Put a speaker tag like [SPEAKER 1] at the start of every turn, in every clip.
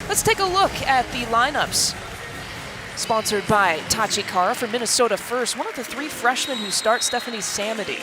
[SPEAKER 1] Let's take a look at the lineups. Sponsored by Tachikara from Minnesota first. One of the 3 freshmen who start, Stephanie Samity.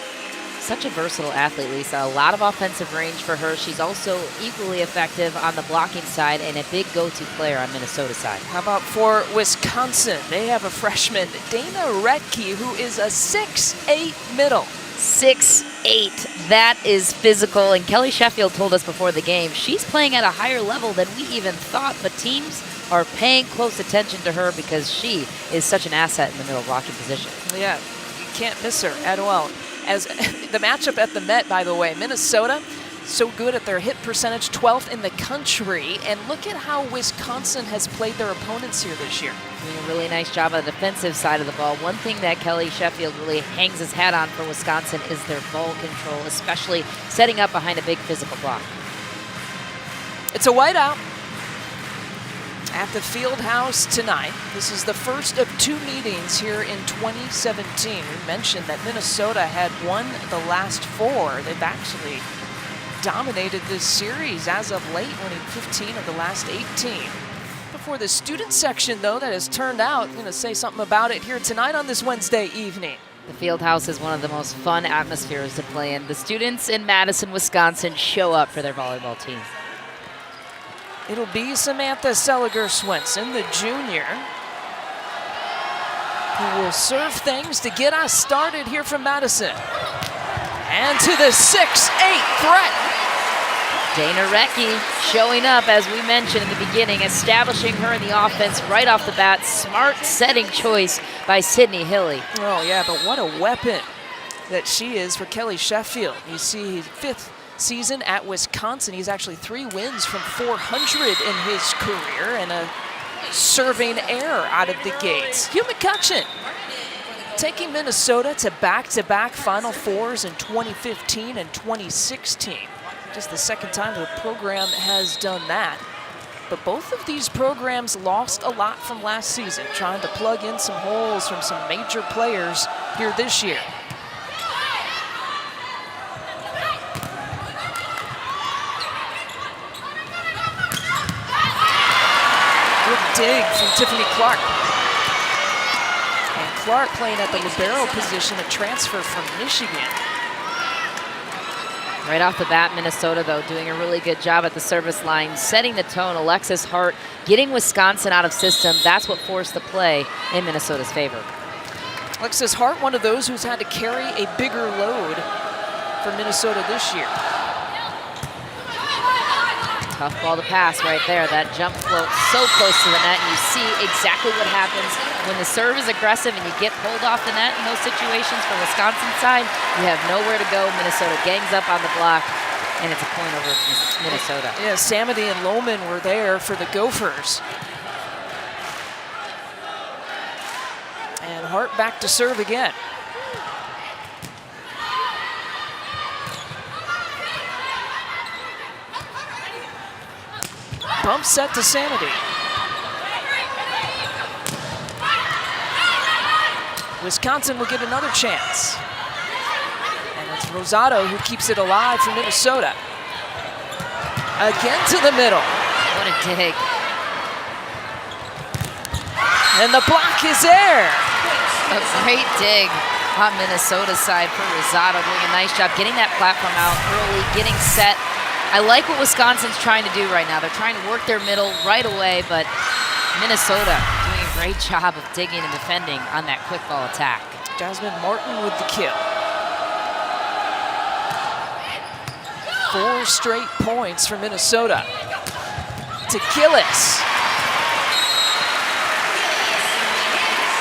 [SPEAKER 2] Such a versatile athlete, Lisa. A lot of offensive range for her. She's also equally effective on the blocking side and a big go-to player on Minnesota's side.
[SPEAKER 1] How about for Wisconsin? They have a freshman, Dana Retke, who is a 6'8" middle.
[SPEAKER 2] 6'8". That is physical. And Kelly Sheffield told us before the game, she's playing at a higher level than we even thought, but teams are paying close attention to her because she is such an asset in the middle blocking position.
[SPEAKER 1] Yeah, you can't miss her at all. As the matchup at the Met, by the way, Minnesota, so good at their hit percentage, 12th in the country. And look at how Wisconsin has played their opponents here this year.
[SPEAKER 2] Doing a really nice job on the defensive side of the ball. One thing that Kelly Sheffield really hangs his hat on for Wisconsin is their ball control, especially setting up behind a big physical block.
[SPEAKER 1] It's a whiteout at the field house tonight. This is the first of 2 meetings here in 2017. We mentioned that Minnesota had won the last 4. They've actually dominated this series as of late, winning 15 of the last 18. Before the student section, though, that has turned out, going to say something about it here tonight on this Wednesday evening.
[SPEAKER 2] The field house is one of the most fun atmospheres to play in. The students in Madison, Wisconsin show up for their volleyball team.
[SPEAKER 1] It'll be Samantha Seliger-Swenson, the junior, who will serve things to get us started here from Madison. And to the 6'8" threat.
[SPEAKER 2] Dana Retke showing up, as we mentioned in the beginning, establishing her in the offense right off the bat. Smart setting choice by Sydney Hilly.
[SPEAKER 1] Oh yeah, but what a weapon that she is for Kelly Sheffield. You see, his 5th season at Wisconsin. He's actually 3 wins from 400 in his career and a serving air out of the gates. Hugh McCutcheon taking Minnesota to back-to-back Final Fours in 2015 and 2016. Just the 2nd time the program has done that. But both of these programs lost a lot from last season, trying to plug in some holes from some major players here this year. Dig from Tiffany Clark. And Clark playing at the libero position, a transfer from Michigan.
[SPEAKER 2] Right off the bat, Minnesota, though, doing a really good job at the service line, setting the tone. Alexis Hart getting Wisconsin out of system. That's what forced the play in Minnesota's favor.
[SPEAKER 1] Alexis Hart, one of those who's had to carry a bigger load for Minnesota this year.
[SPEAKER 2] Tough ball to pass right there. That jump float so close to the net. And you see exactly what happens when the serve is aggressive and you get pulled off the net in those situations from Wisconsin's side. You have nowhere to go. Minnesota gangs up on the block, and it's a point over Minnesota.
[SPEAKER 1] Yeah, Samity and Lohman were there for the Gophers. And Hart back to serve again. Bump set to Samity. Wisconsin will get another chance. And it's Rosado who keeps it alive for Minnesota. Again to the middle.
[SPEAKER 2] What a dig.
[SPEAKER 1] And the block is there.
[SPEAKER 2] A great dig on Minnesota's side for Rosado, doing a nice job getting that platform out early, getting set. I like what Wisconsin's trying to do right now. They're trying to work their middle right away, but Minnesota doing a great job of digging and defending on that quick ball attack.
[SPEAKER 1] Jasmine Martin with the kill. 4 straight points for Minnesota. To Gillis.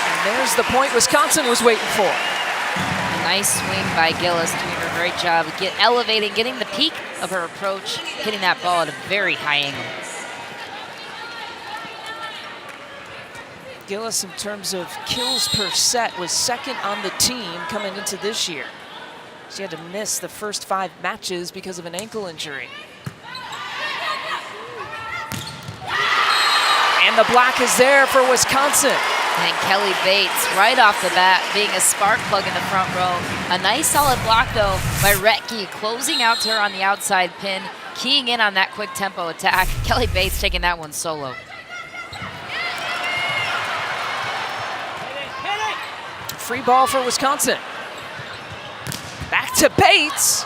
[SPEAKER 1] And there's the point Wisconsin was waiting for.
[SPEAKER 2] A nice swing by Gillis, doing a great job of elevating, getting the peak of her approach, hitting that ball at a very high angle.
[SPEAKER 1] Gillis, in terms of kills per set, was 2nd on the team coming into this year. She had to miss the first 5 matches because of an ankle injury. And the block is there for Wisconsin.
[SPEAKER 2] And Kelly Bates, right off the bat, being a spark plug in the front row. A nice solid block, though, by Retke, closing out to her on the outside pin. keying in on that quick tempo attack. Kelly Bates taking that one solo.
[SPEAKER 1] Free ball for Wisconsin. Back to Bates.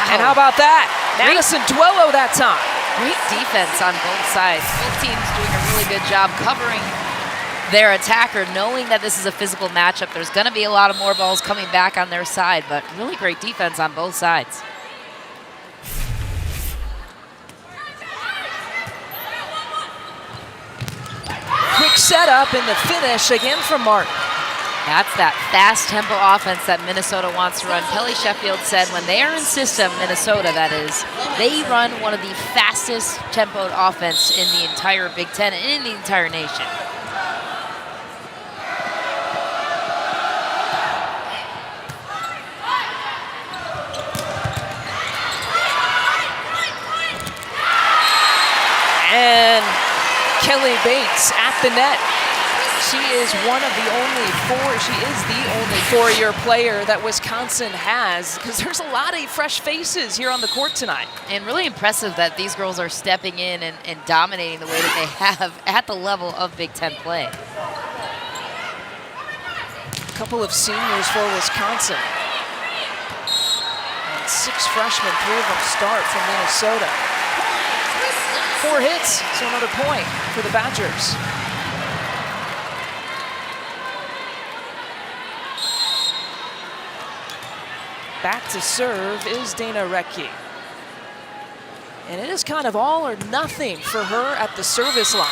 [SPEAKER 1] And how about that? Madison Duello that time.
[SPEAKER 2] Great defense on both sides. Both teams doing a really good job covering their attacker, knowing that this is a physical matchup. There's going to be a lot of more balls coming back on their side, but really great defense on both sides.
[SPEAKER 1] Quick setup and the finish again from Martin.
[SPEAKER 2] That's that fast tempo offense that Minnesota wants to run. Kelly Sheffield said when they are in system, Minnesota that is, they run one of the fastest tempoed offense in the entire Big Ten and in the entire nation.
[SPEAKER 1] And Kelly Bates at the net. She is one of the only she is the only four-year player that Wisconsin has, because there's a lot of fresh faces here on the court tonight.
[SPEAKER 2] And really impressive that these girls are stepping in and dominating the way that they have at the level of Big Ten play.
[SPEAKER 1] A couple of seniors for Wisconsin. And 6 freshmen, 3 of them start from Minnesota. 4 hits, so another point for the Badgers. Back to serve is Dana Recchi. And it is kind of all or nothing for her at the service line.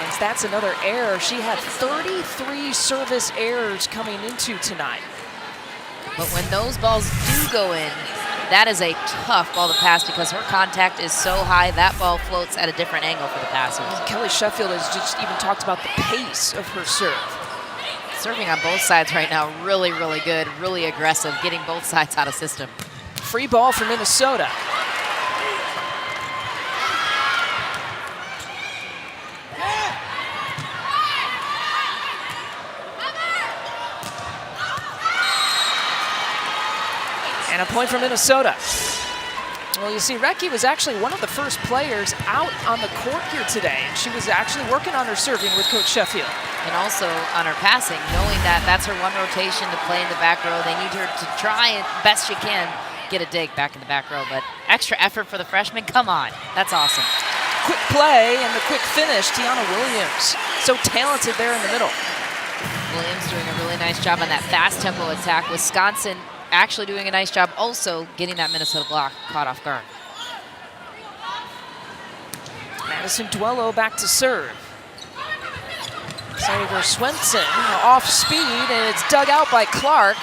[SPEAKER 1] And that's another error. She had 33 service errors coming into tonight.
[SPEAKER 2] But when those balls do go in, that is a tough ball to pass because her contact is so high, that ball floats at a different angle for the passers.
[SPEAKER 1] And Kelly Sheffield has just even talked about the pace of her serve.
[SPEAKER 2] Serving on both sides right now, really, really good, really aggressive, getting both sides out of system.
[SPEAKER 1] Free ball for Minnesota. And a point for Minnesota. Well, you see, Recchi was actually one of the first players out on the court here today, and she was actually working on her serving with Coach Sheffield.
[SPEAKER 2] And also on her passing, knowing that that's her one rotation to play in the back row. They need her to try and best she can get a dig back in the back row, but extra effort for the freshman, come on, that's awesome.
[SPEAKER 1] Quick play and the quick finish, Tiana Williams. So talented there in the middle.
[SPEAKER 2] Williams doing a really nice job on that fast tempo attack. Wisconsin actually doing a nice job also getting that Minnesota block caught off guard.
[SPEAKER 1] Madison Duello back to serve. Senator Swenson off speed, and it's dug out by Clark.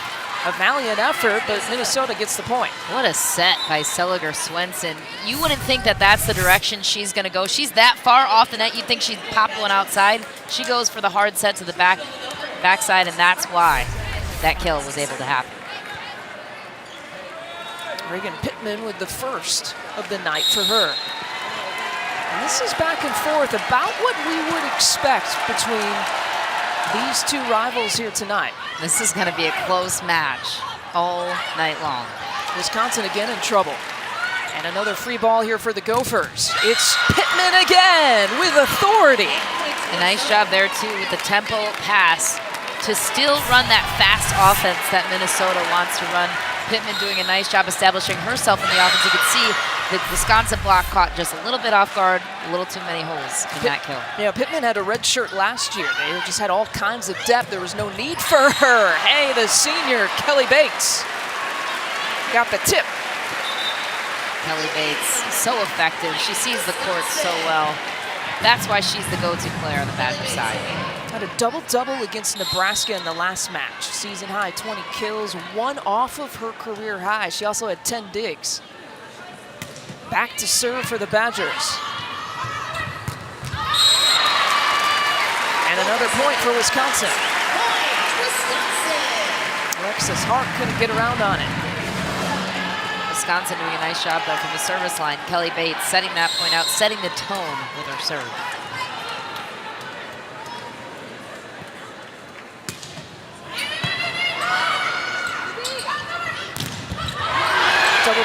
[SPEAKER 1] A valiant effort, but Minnesota gets the point.
[SPEAKER 2] What a set by Seliger Swenson. You wouldn't think that that's the direction she's going to go. She's that far off the net, you'd think she'd pop one outside. She goes for the hard set to the backside, and that's why that kill was able to happen.
[SPEAKER 1] Reagan Pittman with the first of the night for her. And this is back and forth, about what we would expect between these two rivals here tonight.
[SPEAKER 2] This is going to be a close match all night long.
[SPEAKER 1] Wisconsin again in trouble. And another free ball here for the Gophers. It's Pittman again with authority.
[SPEAKER 2] A nice job there too with the tempo pass to still run that fast offense that Minnesota wants to run. Pittman doing a nice job establishing herself in the offense. You could see the Wisconsin block caught just a little bit off guard, a little too many holes in that kill.
[SPEAKER 1] Yeah, Pittman had a red shirt last year. They just had all kinds of depth. There was no need for her. Hey, the senior, Kelly Bates, got the tip.
[SPEAKER 2] Kelly Bates, so effective. She sees the court so well. That's why she's the go-to player on the Badger side.
[SPEAKER 1] Had a double-double against Nebraska in the last match. Season high, 20 kills, 1 off of her career high. She also had 10 digs. Back to serve for the Badgers. And another point for Wisconsin. Alexis Hart couldn't get around on it.
[SPEAKER 2] Wisconsin doing a nice job though from the service line. Kelly Bates setting that point out, setting the tone with her serve.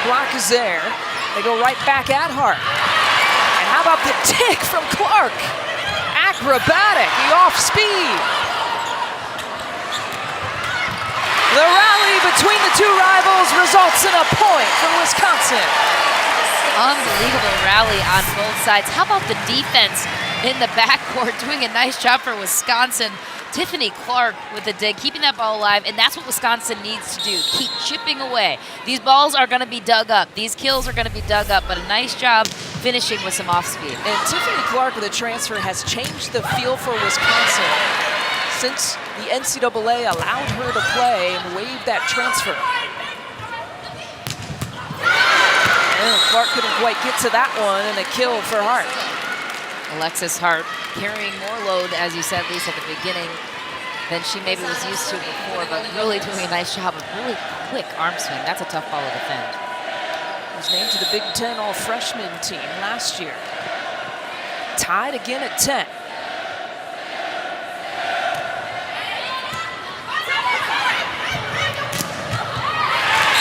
[SPEAKER 1] block is there. They go right back at Hart. And how about the dig from Clark? Acrobatic, the off speed. The rally between the two rivals results in a point for Wisconsin.
[SPEAKER 2] Unbelievable rally on both sides. How about the defense in the backcourt doing a nice job for Wisconsin? Tiffany Clark with the dig, keeping that ball alive, and that's what Wisconsin needs to do. Keep chipping away. These balls are going to be dug up. These kills are going to be dug up, but a nice job finishing with some off speed.
[SPEAKER 1] And Tiffany Clark with a transfer has changed the feel for Wisconsin since the NCAA allowed her to play and waived that transfer. And Clark couldn't quite get to that one, and a kill for Hart.
[SPEAKER 2] Alexis Hart carrying more load, as you said, Lisa, at the beginning than she maybe was used to before, but really doing a nice job of really quick arm swing. That's a tough ball to defend.
[SPEAKER 1] Was named to the Big Ten All-Freshman team last year. Tied again at 10.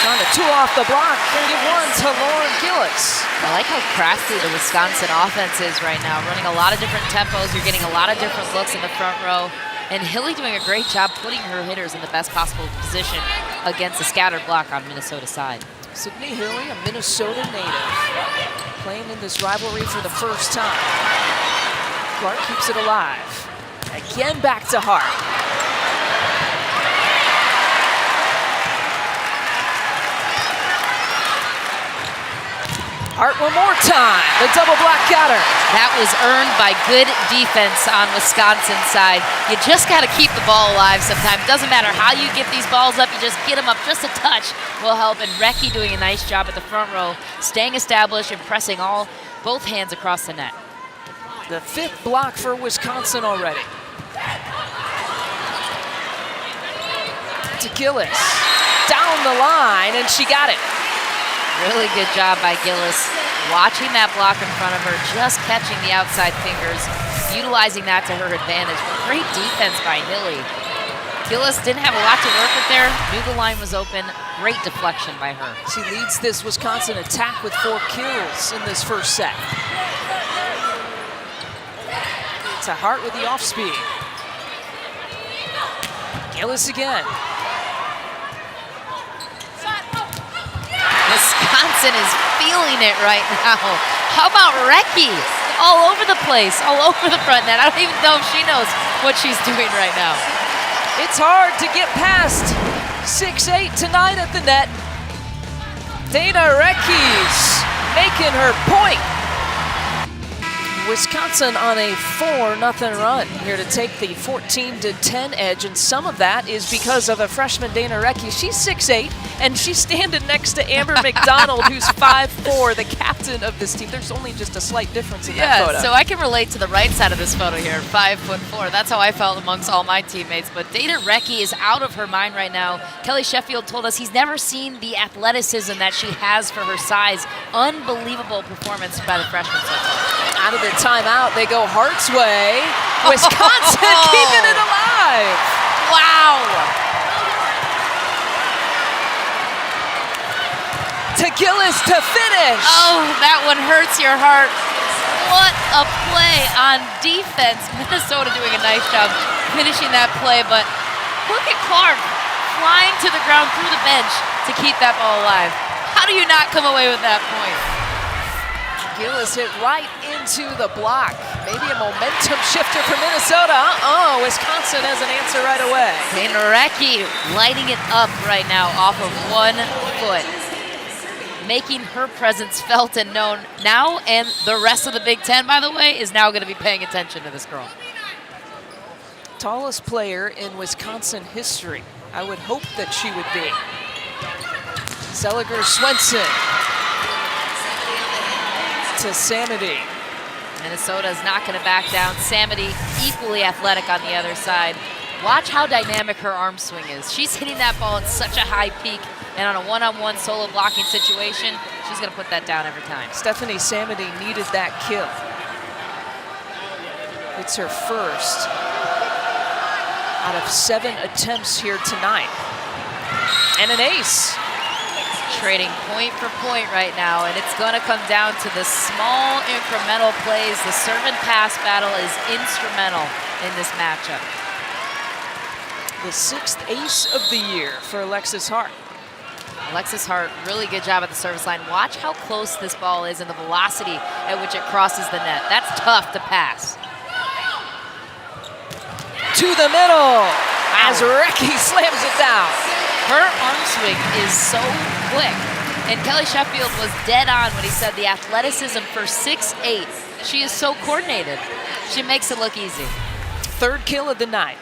[SPEAKER 1] Trying to two off the block and give one to Lauren Gillis.
[SPEAKER 2] I like how crafty the Wisconsin offense is right now, running a lot of different tempos. You're getting a lot of different looks in the front row. And Hilly doing a great job putting her hitters in the best possible position against a scattered block on Minnesota's side.
[SPEAKER 1] Sydney Hilly, a Minnesota native, playing in this rivalry for the first time. Clark keeps it alive. Again back to Hart. Hart one more time. The double block got her.
[SPEAKER 2] That was earned by good defense on Wisconsin's side. You just got to keep the ball alive sometimes. Doesn't matter how you get these balls up, you just get them up just a touch will help. And Recchi doing a nice job at the front row, staying established and pressing both hands across the net.
[SPEAKER 1] The fifth block for Wisconsin already. To Gillis. Down the line, and she got it.
[SPEAKER 2] Really good job by Gillis, watching that block in front of her, just catching the outside fingers, utilizing that to her advantage. But great defense by Hilly. Gillis didn't have a lot to work with there, knew the line was open. Great deflection by her.
[SPEAKER 1] She leads this Wisconsin attack with 4 kills in this first set. To Hart with the off speed. Gillis again.
[SPEAKER 2] Wisconsin is feeling it right now. How about Recchi? All over the place, all over the front net. I don't even know if she knows what she's doing right now.
[SPEAKER 1] It's hard to get past 6-8 tonight at the net. Dana Recchi's making her point. Wisconsin on a 4-0 run here to take the 14-10 edge, and some of that is because of a freshman, Dana Recchi. She's 6'8", and she's standing next to Amber McDonald, who's 5'4", the captain of this team. There's only just a slight difference in that photo.
[SPEAKER 2] Yeah, so I can relate to the right side of this photo here, 5'4". That's how I felt amongst all my teammates. But Dana Recchi is out of her mind right now. Kelly Sheffield told us he's never seen the athleticism that she has for her size. Unbelievable performance by the freshman so far.
[SPEAKER 1] Out of the timeout, they go Hart's way. Wisconsin keeping it alive.
[SPEAKER 2] Wow.
[SPEAKER 1] To Gillis to finish.
[SPEAKER 2] Oh, that one hurts your heart. What a play on defense. Minnesota doing a nice job finishing that play, but look at Clark flying to the ground through the bench to keep that ball alive. How do you not come away with that point?
[SPEAKER 1] Gillis hit right into the block. Maybe a momentum shifter for Minnesota. Wisconsin has an answer right away.
[SPEAKER 2] Dana Recchi lighting it up right now off of 1 foot. Making her presence felt and known now, and the rest of the Big Ten, by the way, is now going to be paying attention to this girl.
[SPEAKER 1] Tallest player in Wisconsin history. I would hope that she would be. Seliger Swenson. To Samity.
[SPEAKER 2] Minnesota is not going to back down. Samity equally athletic on the other side. Watch how dynamic her arm swing is. She's hitting that ball at such a high peak, and on a one-on-one solo blocking situation, she's going to put that down every time.
[SPEAKER 1] Stephanie Samity needed that kill. It's her first out of 7 attempts here tonight. And an ace.
[SPEAKER 2] Trading point for point right now, and it's going to come down to the small incremental plays. The serve and pass battle is instrumental in this matchup.
[SPEAKER 1] The 6th ace of the year for Alexis Hart.
[SPEAKER 2] Alexis Hart, really good job at the service line. Watch how close this ball is and the velocity at which it crosses the net. That's tough to pass.
[SPEAKER 1] To the middle, as Recky slams it down.
[SPEAKER 2] Her arm swing is so quick. And Kelly Sheffield was dead on when he said the athleticism for 6'8". She is so coordinated. She makes it look easy.
[SPEAKER 1] 3rd kill of the night.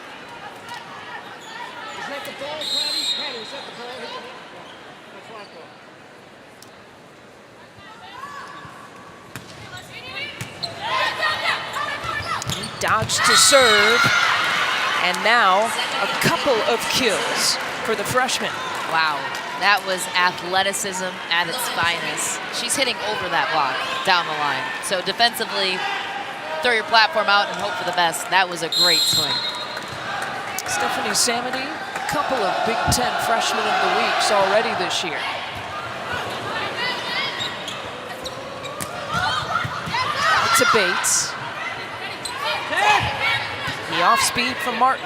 [SPEAKER 1] He dodged to serve, and now a couple of kills for the freshman.
[SPEAKER 2] Wow, that was athleticism at its finest. She's hitting over that block down the line. So defensively, throw your platform out and hope for the best. That was a great swing.
[SPEAKER 1] Stephanie Samity, a couple of Big Ten Freshmen of the Weeks already this year. To Bates. The off speed from Martin.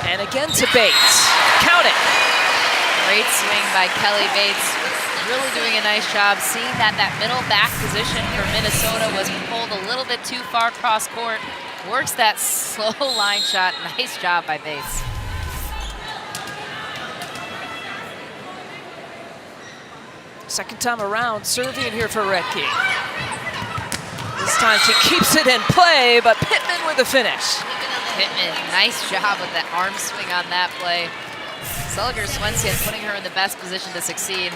[SPEAKER 1] And again to Bates. Count it.
[SPEAKER 2] Great swing by Kelly Bates. Really doing a nice job seeing that middle back position for Minnesota was pulled a little bit too far cross court. Works that slow line shot. Nice job by Bates.
[SPEAKER 1] Second time around, serving here for Recky. This time she keeps it in play, but Pittman with the finish.
[SPEAKER 2] Pittman, nice job with the arm swing on that play. Sulliger Swenson putting her in the best position to succeed.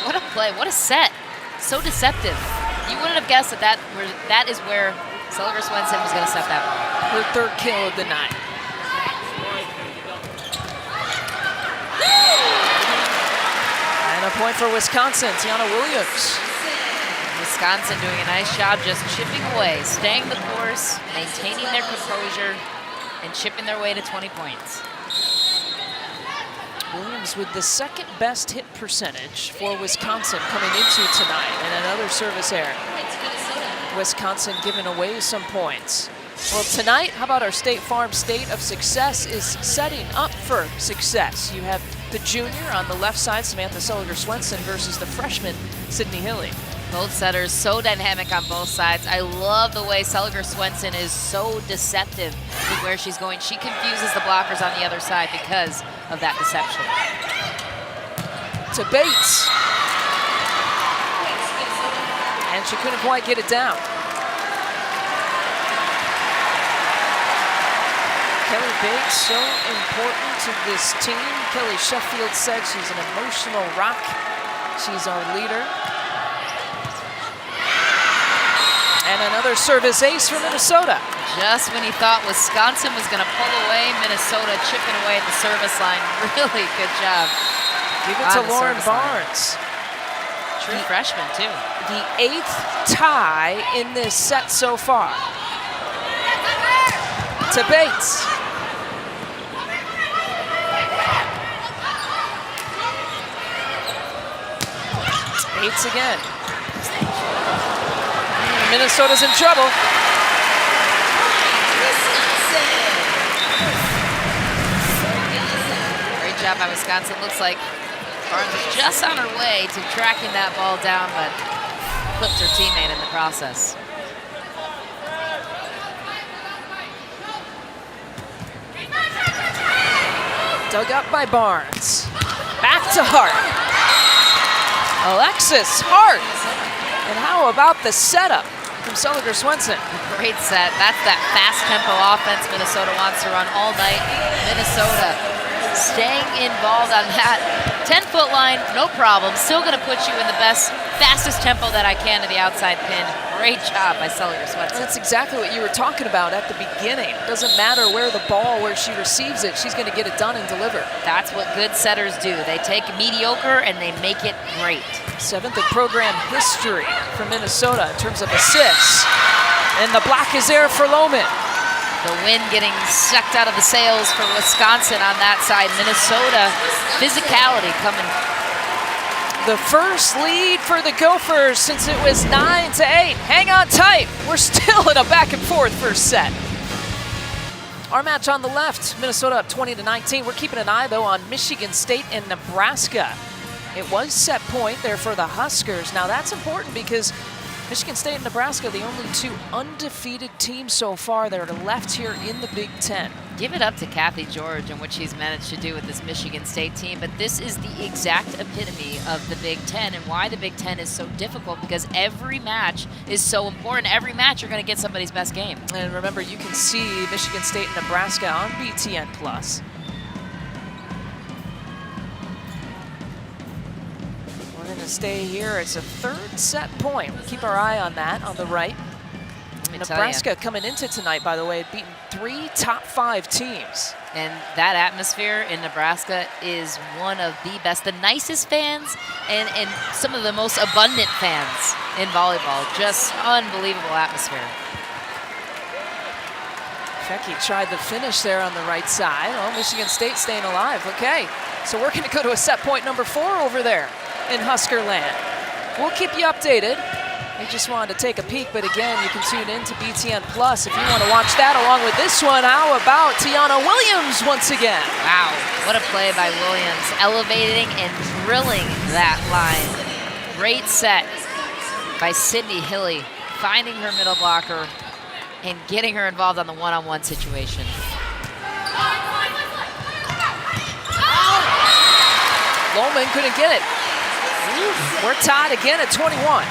[SPEAKER 2] What a play, what a set. So deceptive. You wouldn't have guessed that is where Sulliger Swenson was gonna set that ball.
[SPEAKER 1] Her 3rd kill of the night. And a point for Wisconsin, Tiana Williams.
[SPEAKER 2] Wisconsin doing a nice job just chipping away, staying the course, maintaining their composure, and chipping their way to 20 points.
[SPEAKER 1] Williams with the 2nd best hit percentage for Wisconsin coming into tonight, and another service error. Wisconsin giving away some points. Well, tonight, how about our State Farm State of Success is setting up for success. You have the junior on the left side, Samantha Sulliger Swenson, versus the freshman, Sydney Hilly.
[SPEAKER 2] Both setters so dynamic on both sides. I love the way Sulliger Swenson is so deceptive with where she's going. She confuses the blockers on the other side because of that deception.
[SPEAKER 1] To Bates. And she couldn't quite get it down. Kelly Bates, so important to this team. Kelly Sheffield said she's an emotional rock. She's our leader. And another service ace for Minnesota.
[SPEAKER 2] Just when he thought Wisconsin was going to pull away, Minnesota chipping away at the service line. Really good job.
[SPEAKER 1] Give it to Lauren Barnes.
[SPEAKER 2] True freshman, too.
[SPEAKER 1] The 8th tie in this set so far. To Bates. Bates again. Minnesota's in trouble.
[SPEAKER 2] Great job by Wisconsin. Looks like Barnes is just on her way to tracking that ball down, but clipped her teammate in the process.
[SPEAKER 1] Dug up by Barnes. Back to Hart. Alexis Hart. And how about the setup from Sulliger Swenson?
[SPEAKER 2] Great set. That's that fast tempo offense Minnesota wants to run all night. Minnesota staying involved on that 10-foot line, no problem. Still gonna put you in the fastest tempo that I can to the outside pin. Great job by Sulliger Swenson.
[SPEAKER 1] That's exactly what you were talking about at the beginning. It doesn't matter where the ball, where she receives it, she's gonna get it done and deliver.
[SPEAKER 2] That's what good setters do. They take mediocre and they make it great.
[SPEAKER 1] 7th in program history for Minnesota in terms of assists. And the block is there for Lohman.
[SPEAKER 2] The wind getting sucked out of the sails for Wisconsin on that side. Minnesota, physicality coming
[SPEAKER 1] The first lead for the Gophers since it was 9-8. Hang on tight. We're still in a back and forth first set. Our match on the left, Minnesota up 20-19. We're keeping an eye though on Michigan State and Nebraska. It was set point there for the Huskers. Now that's important because Michigan State and Nebraska, the only two undefeated teams so far that are left here in the Big Ten.
[SPEAKER 2] Give it up to Kathy George and what she's managed to do with this Michigan State team, but this is the exact epitome of the Big Ten and why the Big Ten is so difficult, because every match is so important. Every match you're going to get somebody's best game.
[SPEAKER 1] And remember, you can see Michigan State and Nebraska on BTN+. We're going to stay here. It's a third set point. We'll keep our eye on that on the right. Nebraska coming into tonight, by the way, had beaten 3 top 5 teams.
[SPEAKER 2] And that atmosphere in Nebraska is one of the best, the nicest fans and some of the most abundant fans in volleyball. Just unbelievable atmosphere.
[SPEAKER 1] Fecky tried the finish there on the right side. Oh, Michigan State staying alive. Okay, so we're going to go to a set point number 4 over there in Husker land. We'll keep you updated. We just wanted to take a peek, but again, you can tune in to BTN Plus if you want to watch that along with this one. How about Tiana Williams once again?
[SPEAKER 2] Wow, what a play by Williams, elevating and drilling that line. Great set by Sydney Hilly, finding her middle blocker and getting her involved on the one-on-one situation.
[SPEAKER 1] Lohman couldn't get it. We're tied again at 21.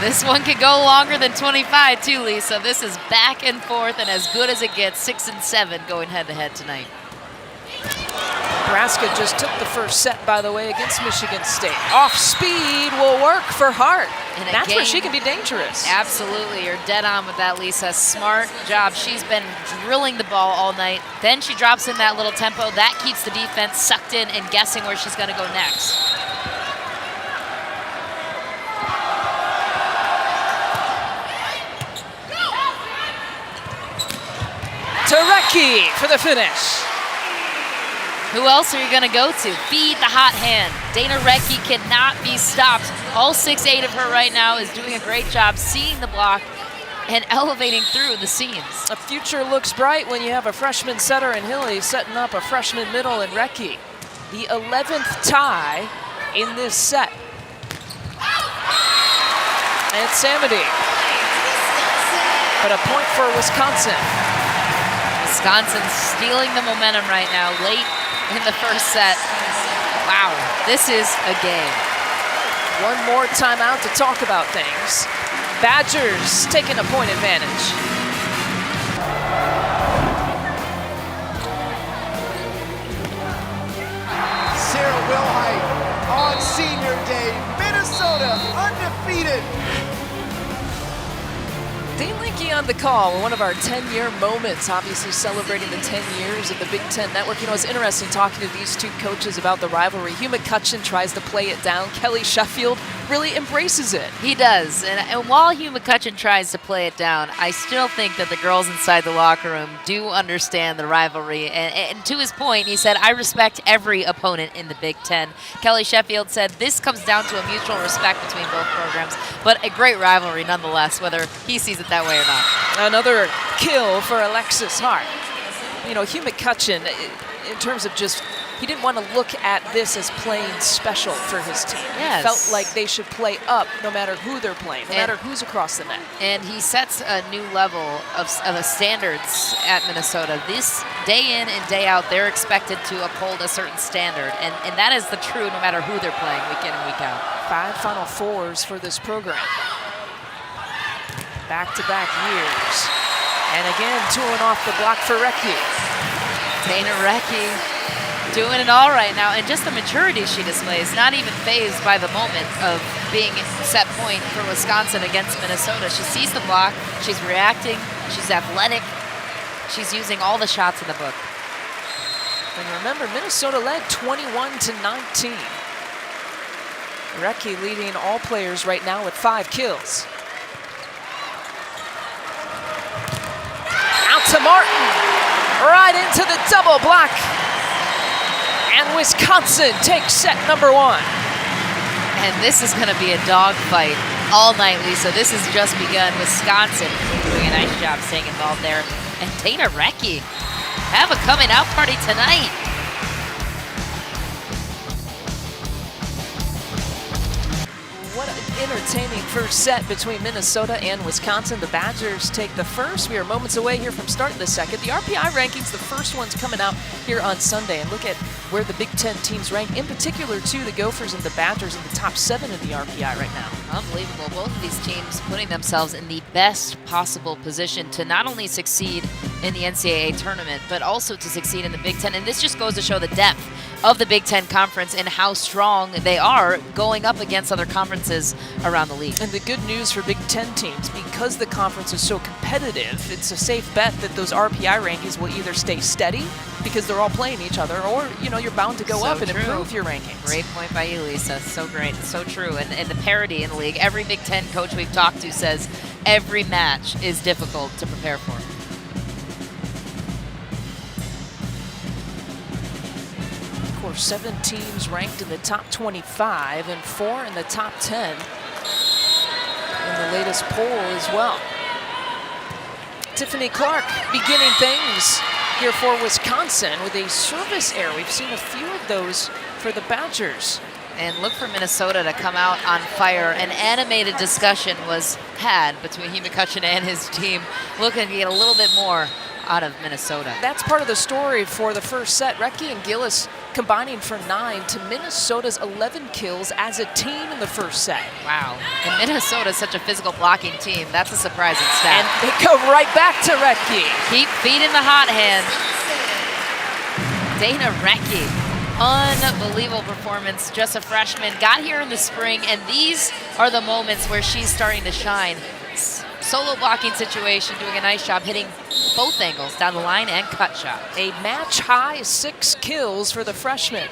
[SPEAKER 2] This one could go longer than 25 too, Lisa. This is back and forth and as good as it gets. 6 and 7 going head-to-head tonight.
[SPEAKER 1] Nebraska just took the first set, by the way, against Michigan State. Off speed will work for Hart. And that's where she can be dangerous.
[SPEAKER 2] Absolutely, you're dead on with that, Lisa. Smart job. She's been drilling the ball all night. Then she drops in that little tempo. That keeps the defense sucked in and guessing where she's going to go next.
[SPEAKER 1] Turecki for the finish.
[SPEAKER 2] Who else are you going to go to? Feed the hot hand. Dana Recchi cannot be stopped. All 6'8" of her right now is doing a great job seeing the block and elevating through the seams.
[SPEAKER 1] The future looks bright when you have a freshman setter in Hilly setting up a freshman middle in Recchi. The 11th tie in this set. And Samity. But a point for Wisconsin.
[SPEAKER 2] Wisconsin stealing the momentum right now, late in the first set. Wow, this is a game.
[SPEAKER 1] One more timeout to talk about things. Badgers taking a point advantage.
[SPEAKER 3] Sarah Wilhite on senior day, Minnesota undefeated.
[SPEAKER 1] Dane Linke on the call, one of our 10-year moments, obviously celebrating the 10 years of the Big Ten Network. You know, it's interesting talking to these two coaches about the rivalry. Hugh McCutcheon tries to play it down. Kelly Sheffield really embraces it.
[SPEAKER 2] He does, and while Hugh McCutcheon tries to play it down, I still think that the girls inside the locker room do understand the rivalry. And to his point, he said, I respect every opponent in the Big Ten. Kelly Sheffield said, this comes down to a mutual respect between both programs, but a great rivalry nonetheless, whether he sees it that way or not.
[SPEAKER 1] Another kill for Alexis Hart. You know, Hugh McCutcheon, in terms of just, he didn't want to look at this as playing special for his team.
[SPEAKER 2] Yes.
[SPEAKER 1] He felt like they should play up no matter who they're playing, no matter who's across the net.
[SPEAKER 2] And he sets a new level of standards at Minnesota. This day in and day out, they're expected to uphold a certain standard. And that is the true no matter who they're playing week in and week out.
[SPEAKER 1] 5 Final Fours for this program. Back-to-back years. And again, tooling off the block for Recchi.
[SPEAKER 2] Dana Recchi doing it all right now, and just the maturity she displays, not even fazed by the moment of being set point for Wisconsin against Minnesota. She sees the block, she's reacting, she's athletic, she's using all the shots in the book.
[SPEAKER 1] And remember, Minnesota led 21-19. Recchi leading all players right now with 5 kills. Out to Martin, right into the double block. And Wisconsin takes set number 1.
[SPEAKER 2] And this is going to be a dogfight all night, Lisa. This has just begun. Wisconsin doing a nice job staying involved there. And Dana Recchi have a coming out party tonight.
[SPEAKER 1] What an entertaining first set between Minnesota and Wisconsin. The Badgers take the first. We are moments away here from starting the second. The RPI rankings, the first one's coming out here on Sunday. And look at where the Big Ten teams rank, in particular, too, the Gophers and the Badgers in the top 7 of the RPI right now.
[SPEAKER 2] Unbelievable. Both of these teams putting themselves in the best possible position to not only succeed in the NCAA tournament, but also to succeed in the Big Ten. And this just goes to show the depth of the Big Ten Conference and how strong they are going up against other conferences around the league.
[SPEAKER 1] And the good news for Big Ten teams, because the conference is so competitive, it's a safe bet that those RPI rankings will either stay steady because they're all playing each other, or you're bound to go up and improve your rankings.
[SPEAKER 2] Great point by you, Lisa. So great, so true. And the parity in the league. Every Big Ten coach we've talked to says every match is difficult to prepare for.
[SPEAKER 1] Of course, 7 teams ranked in the top 25 and 4 in the top 10 in the latest poll as well. Tiffany Clark beginning things here for Wisconsin with a service error. We've seen a few of those for the Badgers.
[SPEAKER 2] And look for Minnesota to come out on fire. An animated discussion was had between Hugh McCutcheon and his team, looking to get a little bit more out of Minnesota.
[SPEAKER 1] That's part of the story for the first set. Recchi and Gillis combining for 9 to Minnesota's 11 kills as a team in the first set.
[SPEAKER 2] Wow. And Minnesota's such a physical blocking team. That's a surprising stat.
[SPEAKER 1] And they go right back to Recchi.
[SPEAKER 2] Keep feeding the hot hand. Dana Recchi. Unbelievable performance. Just a freshman. Got here in the spring, and these are the moments where she's starting to shine. Solo blocking situation, doing a nice job hitting both angles, down the line and cut shot.
[SPEAKER 1] A match high 6 kills for the freshman.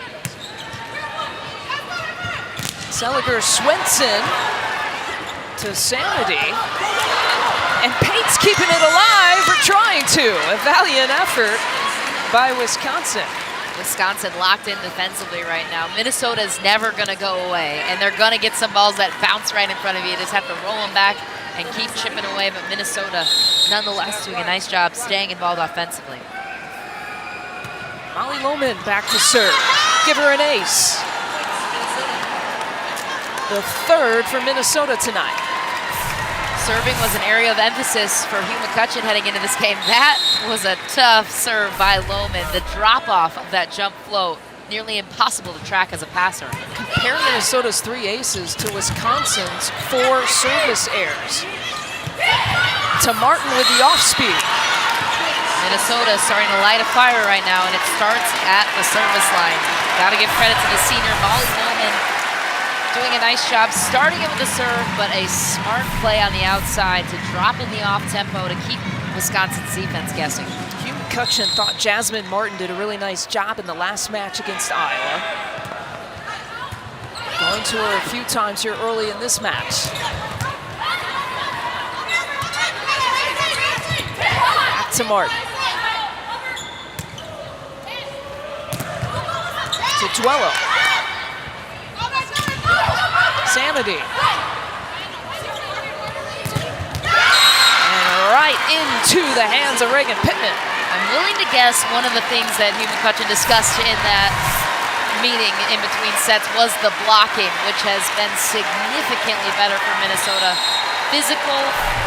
[SPEAKER 1] Seliger Swenson to Sanity. And Pate's keeping it alive, or trying to. A valiant effort by Wisconsin.
[SPEAKER 2] Wisconsin locked in defensively right now. Minnesota's never going to go away, and they're going to get some balls that bounce right in front of you. You just have to roll them back and keep chipping away, but Minnesota nonetheless doing a nice job staying involved offensively.
[SPEAKER 1] Molly Lohman back to serve. Give her an ace. The third for Minnesota tonight.
[SPEAKER 2] Serving was an area of emphasis for Hugh McCutcheon heading into this game. That was a tough serve by Lohman. The drop-off of that jump float, nearly impossible to track as a passer.
[SPEAKER 1] Compare Minnesota's 3 aces to Wisconsin's 4 service errors. To Martin with the off-speed.
[SPEAKER 2] Minnesota is starting to light a fire right now, and it starts at the service line. Got to give credit to the senior, Molly Lohman, doing a nice job starting it with the serve, but a smart play on the outside to drop in the off-tempo to keep Wisconsin's defense guessing.
[SPEAKER 1] Hugh McCutcheon thought Jasmine Martin did a really nice job in the last match against Iowa. Going to her a few times here early in this match. Back to Martin. To Duello. Sanity. And right into the hands of Reagan Pittman.
[SPEAKER 2] I'm willing to guess one of the things that Hugh McCutcheon discussed in that meeting in between sets was the blocking, which has been significantly better for Minnesota. Physical,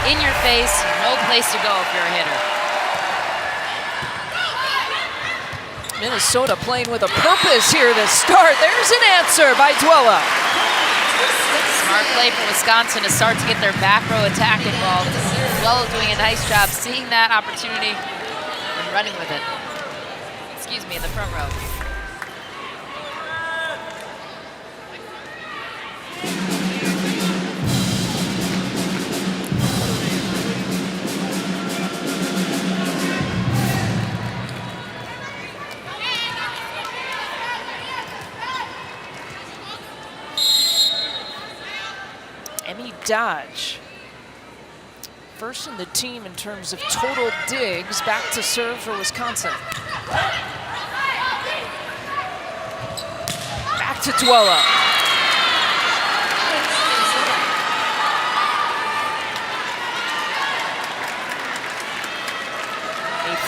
[SPEAKER 2] in your face, no place to go if you're a hitter.
[SPEAKER 1] Minnesota playing with a purpose here to start. There's an answer by Duello.
[SPEAKER 2] Smart play for Wisconsin to start to get their back row attack involved. Duello doing a nice job seeing that opportunity and running with it. Excuse me, in the front row.
[SPEAKER 1] Dodge. First in the team in terms of total digs, back to serve for Wisconsin. Back to Duello.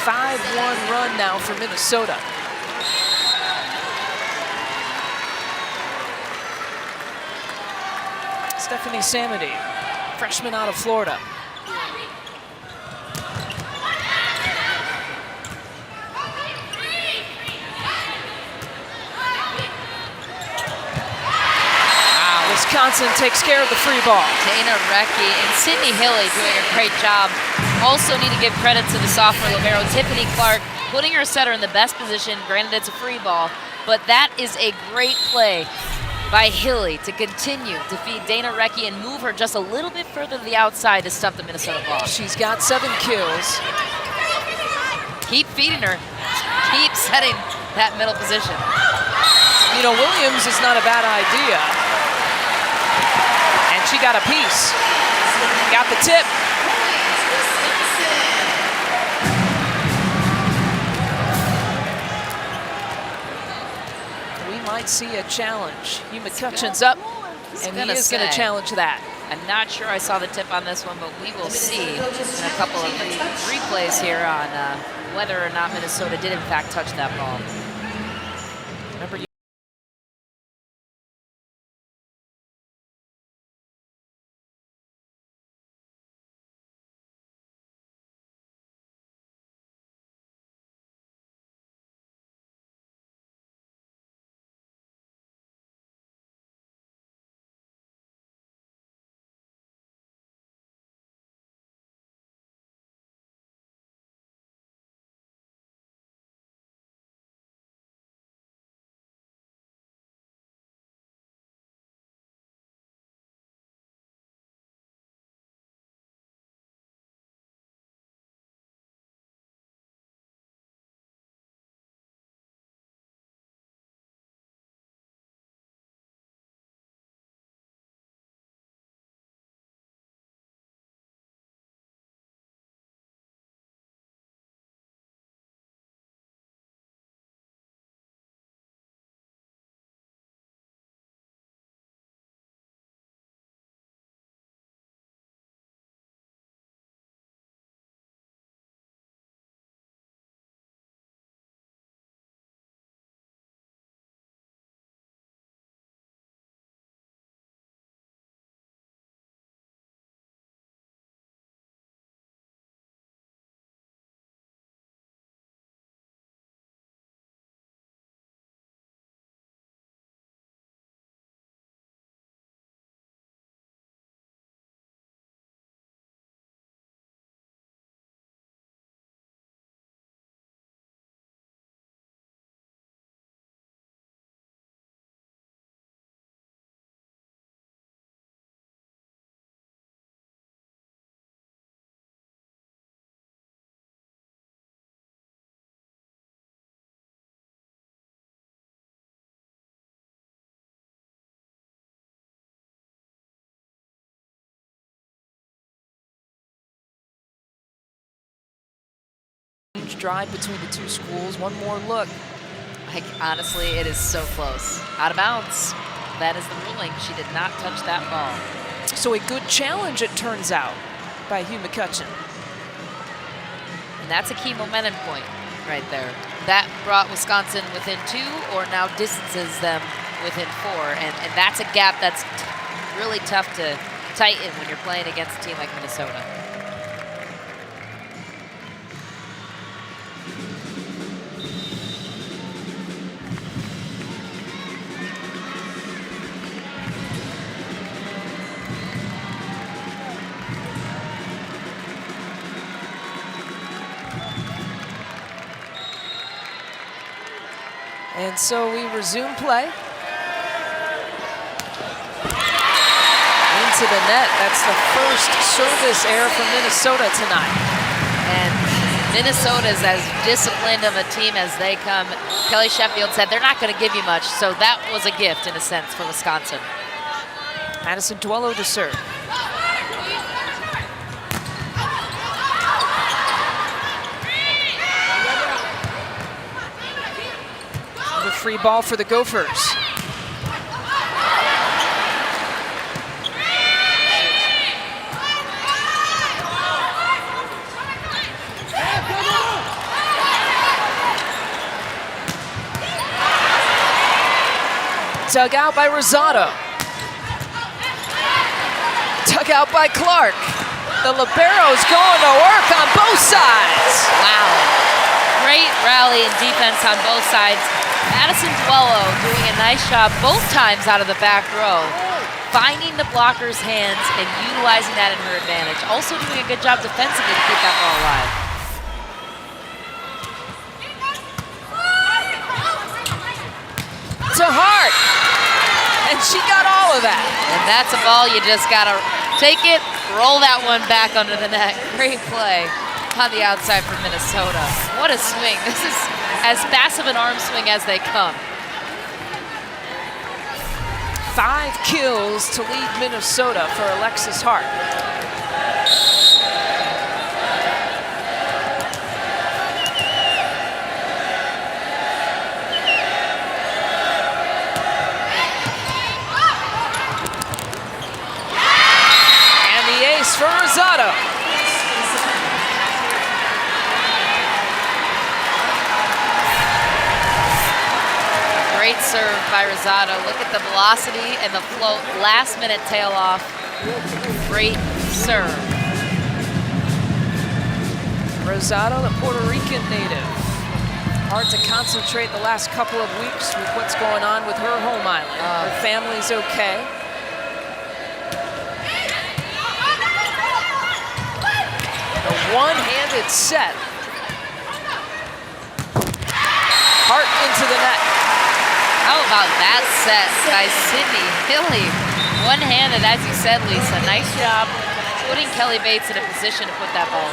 [SPEAKER 1] 5-1 run now for Minnesota. Stephanie Samity, freshman out of Florida. Wisconsin takes care of the free ball.
[SPEAKER 2] Dana Recchi and Sydney Hilly doing a great job. Also need to give credit to the sophomore libero, Tiffany Clark, putting her setter in the best position. Granted, it's a free ball, but that is a great play by Hilly to continue to feed Dana Recchi and move her just a little bit further to the outside to stuff the Minnesota ball.
[SPEAKER 1] She's got 7 kills.
[SPEAKER 2] Keep feeding her. Keep setting that middle position.
[SPEAKER 1] You know, Williams is not a bad idea. And she got a piece. Got the tip. We might see a challenge. Hugh McCutcheon's up, and he is going to challenge that.
[SPEAKER 2] I'm not sure I saw the tip on this one, but we will see in a couple of replays here on whether or not Minnesota did in fact touch that ball.
[SPEAKER 1] Remember, drive between the two schools. One more look.
[SPEAKER 2] Honestly, it is so close. Out of bounds. That is the ruling. She did not touch that ball.
[SPEAKER 1] So a good challenge, it turns out, by Hugh McCutcheon.
[SPEAKER 2] And that's a key momentum point right there. That brought Wisconsin within 2 or now distances them within 4. And that's a gap that's really tough to tighten when you're playing against a team like Minnesota.
[SPEAKER 1] And so we resume play. Into the net. That's the first service error from Minnesota tonight.
[SPEAKER 2] And Minnesota's as disciplined of a team as they come. Kelly Sheffield said they're not going to give you much, so that was a gift in a sense for Wisconsin.
[SPEAKER 1] Madison Duello to serve. The free ball for the Gophers. Dug out by Rosado. Dug out by Clark. The libero's going to work on both sides.
[SPEAKER 2] Wow. Great rally and defense on both sides. Madison Duello doing a nice job both times out of the back row, finding the blocker's hands and utilizing that in her advantage. Also doing a good job defensively to keep that ball alive.
[SPEAKER 1] To Hart. And she got all of that.
[SPEAKER 2] And that's a ball you just gotta take it, roll that one back under the net. Great play on the outside for Minnesota. What a swing. This is as fast of an arm swing as they come.
[SPEAKER 1] 5 kills to lead Minnesota for Alexis Hart. For Rosado.
[SPEAKER 2] Great serve by Rosado. Look at the velocity and the float. Last minute tail off. Great serve.
[SPEAKER 1] Rosado, the Puerto Rican native. Hard to concentrate the last couple of weeks with what's going on with her home island. Her family's okay. One-handed set. Hart into the net.
[SPEAKER 2] How about that set by Sydney Hilly? One-handed, as you said, Lisa. Nice job putting Kelly Bates in a position to put that ball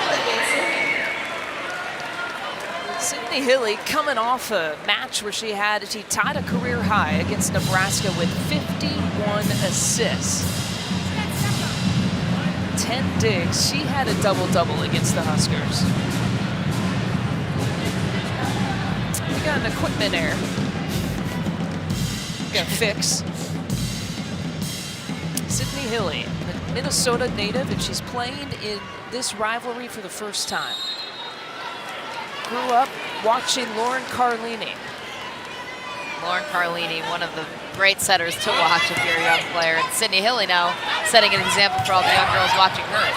[SPEAKER 2] in.
[SPEAKER 1] Sydney Hilly coming off a match where she tied a career high against Nebraska with 51 assists. 10 digs. She had a double-double against the Huskers. We got an equipment error. We got a fix. Sydney Hilly, a Minnesota native, and she's playing in this rivalry for the first time. Grew up watching Lauren Carlini.
[SPEAKER 2] Lauren Carlini, one of the great setters to watch if you're a young player. And Sydney Hilly now setting an example for all the young girls watching her.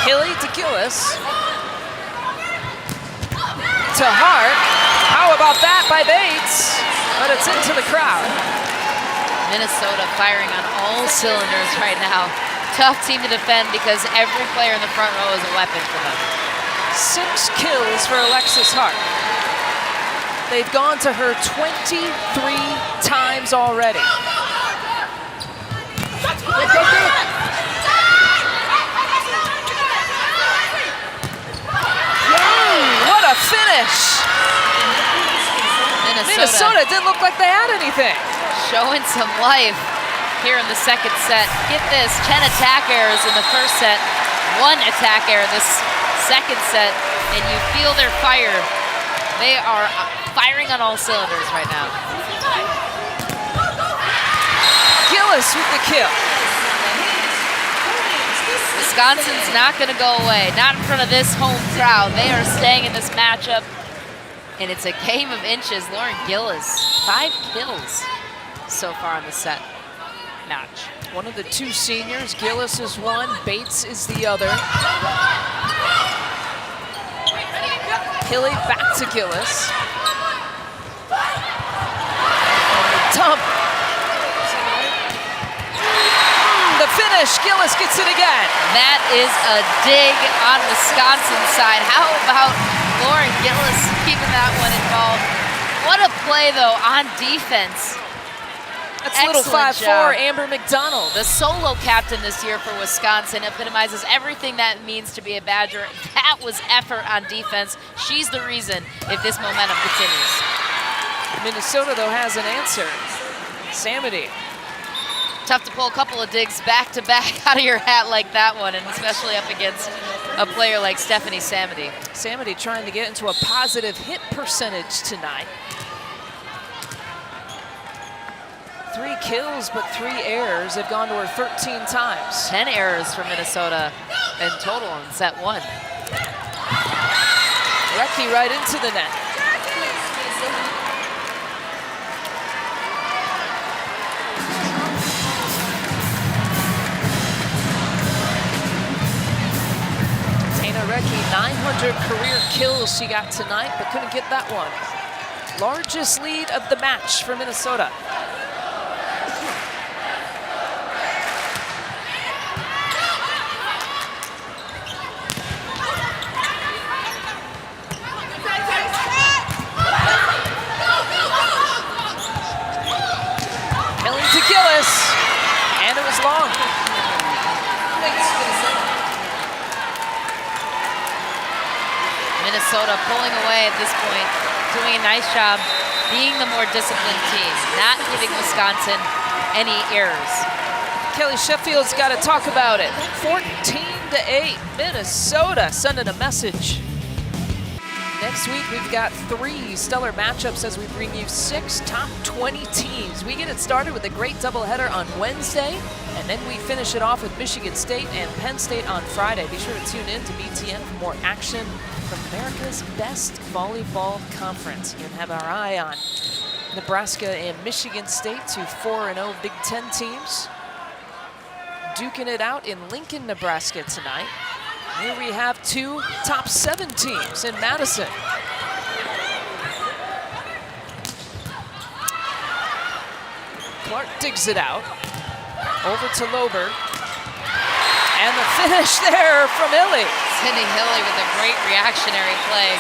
[SPEAKER 1] Hilly to Gillis. To Hart. How about that by Bates? But it's into the crowd.
[SPEAKER 2] Minnesota firing on all cylinders right now. Tough team to defend because every player in the front row is a weapon for them.
[SPEAKER 1] 6 kills for Alexis Hart. They've gone to her 23 times already. What a finish! Minnesota didn't look like they had anything.
[SPEAKER 2] Showing some life here in the second set. Get this, 10 attack errors in the first set, 1 attack error this second set, and you feel their fire. They are firing on all cylinders right now.
[SPEAKER 1] Gillis with the kill.
[SPEAKER 2] Wisconsin's not going to go away, not in front of this home crowd. They are staying in this matchup, and it's a game of inches. Lauren Gillis, 5 kills so far in the set match.
[SPEAKER 1] One of the 2 seniors, Gillis is one, Bates is the other. Hilly back to Gillis. Dump. The finish, Gillis gets it again.
[SPEAKER 2] That is a dig on Wisconsin's side. How about Lauren Gillis keeping that one involved? What a play though on defense.
[SPEAKER 1] That's little 5'4" Amber McDonald.
[SPEAKER 2] The solo captain this year for Wisconsin, epitomizes everything that means to be a Badger. That was effort on defense. She's the reason if this momentum continues.
[SPEAKER 1] Minnesota, though, has an answer. Samity.
[SPEAKER 2] Tough to pull a couple of digs back-to-back out of your hat like that one, and especially up against a player like Stephanie Samity.
[SPEAKER 1] Samity trying to get into a positive hit percentage tonight. 3 kills, but 3 errors. They've gone to her 13 times.
[SPEAKER 2] 10 errors for Minnesota in total in set 1.
[SPEAKER 1] Recky right into the net. Recky, 900 career kills she got tonight, but couldn't get that one. Largest lead of the match for Minnesota. Kelly to Gillis, and it was long.
[SPEAKER 2] Minnesota pulling away at this point, doing a nice job being the more disciplined team, not giving Wisconsin any errors.
[SPEAKER 1] Kelly Sheffield's got to talk about it. 14-8, Minnesota sending a message. Next week, we've got 3 stellar matchups as we bring you 6 top 20 teams. We get it started with a great doubleheader on Wednesday, and then we finish it off with Michigan State and Penn State on Friday. Be sure to tune in to BTN for more action from America's best volleyball conference. You can have our eye on Nebraska and Michigan State, 2 4-0 Big Ten teams, duking it out in Lincoln, Nebraska tonight. Here we have 2 top 7 teams in Madison. Clark digs it out, over to Lober. And the finish there from Hilly.
[SPEAKER 2] Sydney Hilly with a great reactionary play.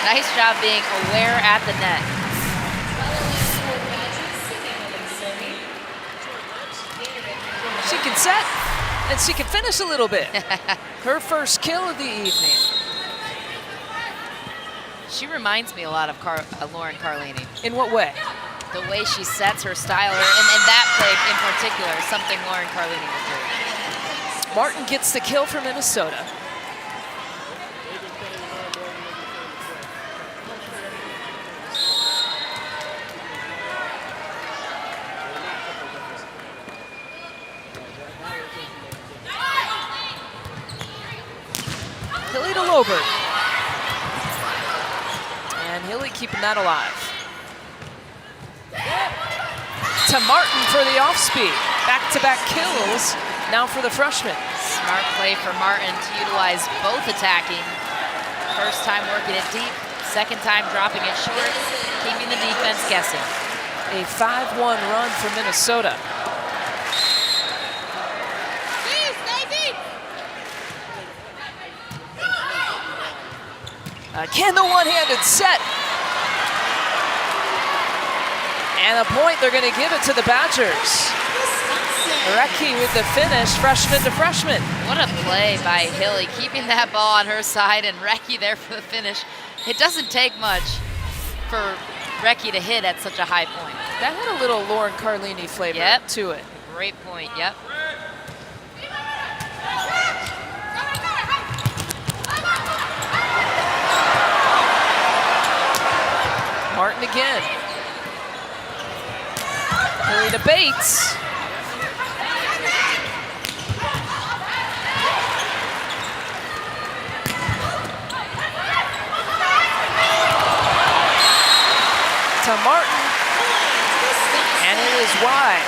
[SPEAKER 2] Nice job being aware at the net.
[SPEAKER 1] She can set, and she can finish a little bit. Her first kill of the evening.
[SPEAKER 2] She reminds me a lot of Lauren Carlini.
[SPEAKER 1] In what way?
[SPEAKER 2] The way she sets her style, and that play in particular is something Lauren Carlini would do.
[SPEAKER 1] Martin gets the kill for Minnesota. Hilly to Lober. And Hilly keeping that alive. To Martin for the off-speed. Back-to-back kills now for the freshman.
[SPEAKER 2] Smart play for Martin to utilize both attacking. First time working it deep, second time dropping it short, keeping the defense guessing.
[SPEAKER 1] A 5-1 run for Minnesota. Again, the one-handed set. And a point, they're going to give it to the Badgers. Recky with the finish, freshman to freshman.
[SPEAKER 2] What a play by Hilly, keeping that ball on her side, and Recky there for the finish. It doesn't take much for Recky to hit at such a high point.
[SPEAKER 1] That had a little Lauren Carlini flavor to it.
[SPEAKER 2] Great point, yep.
[SPEAKER 1] Martin again. Hilly to Bates. To Martin, and it is wide.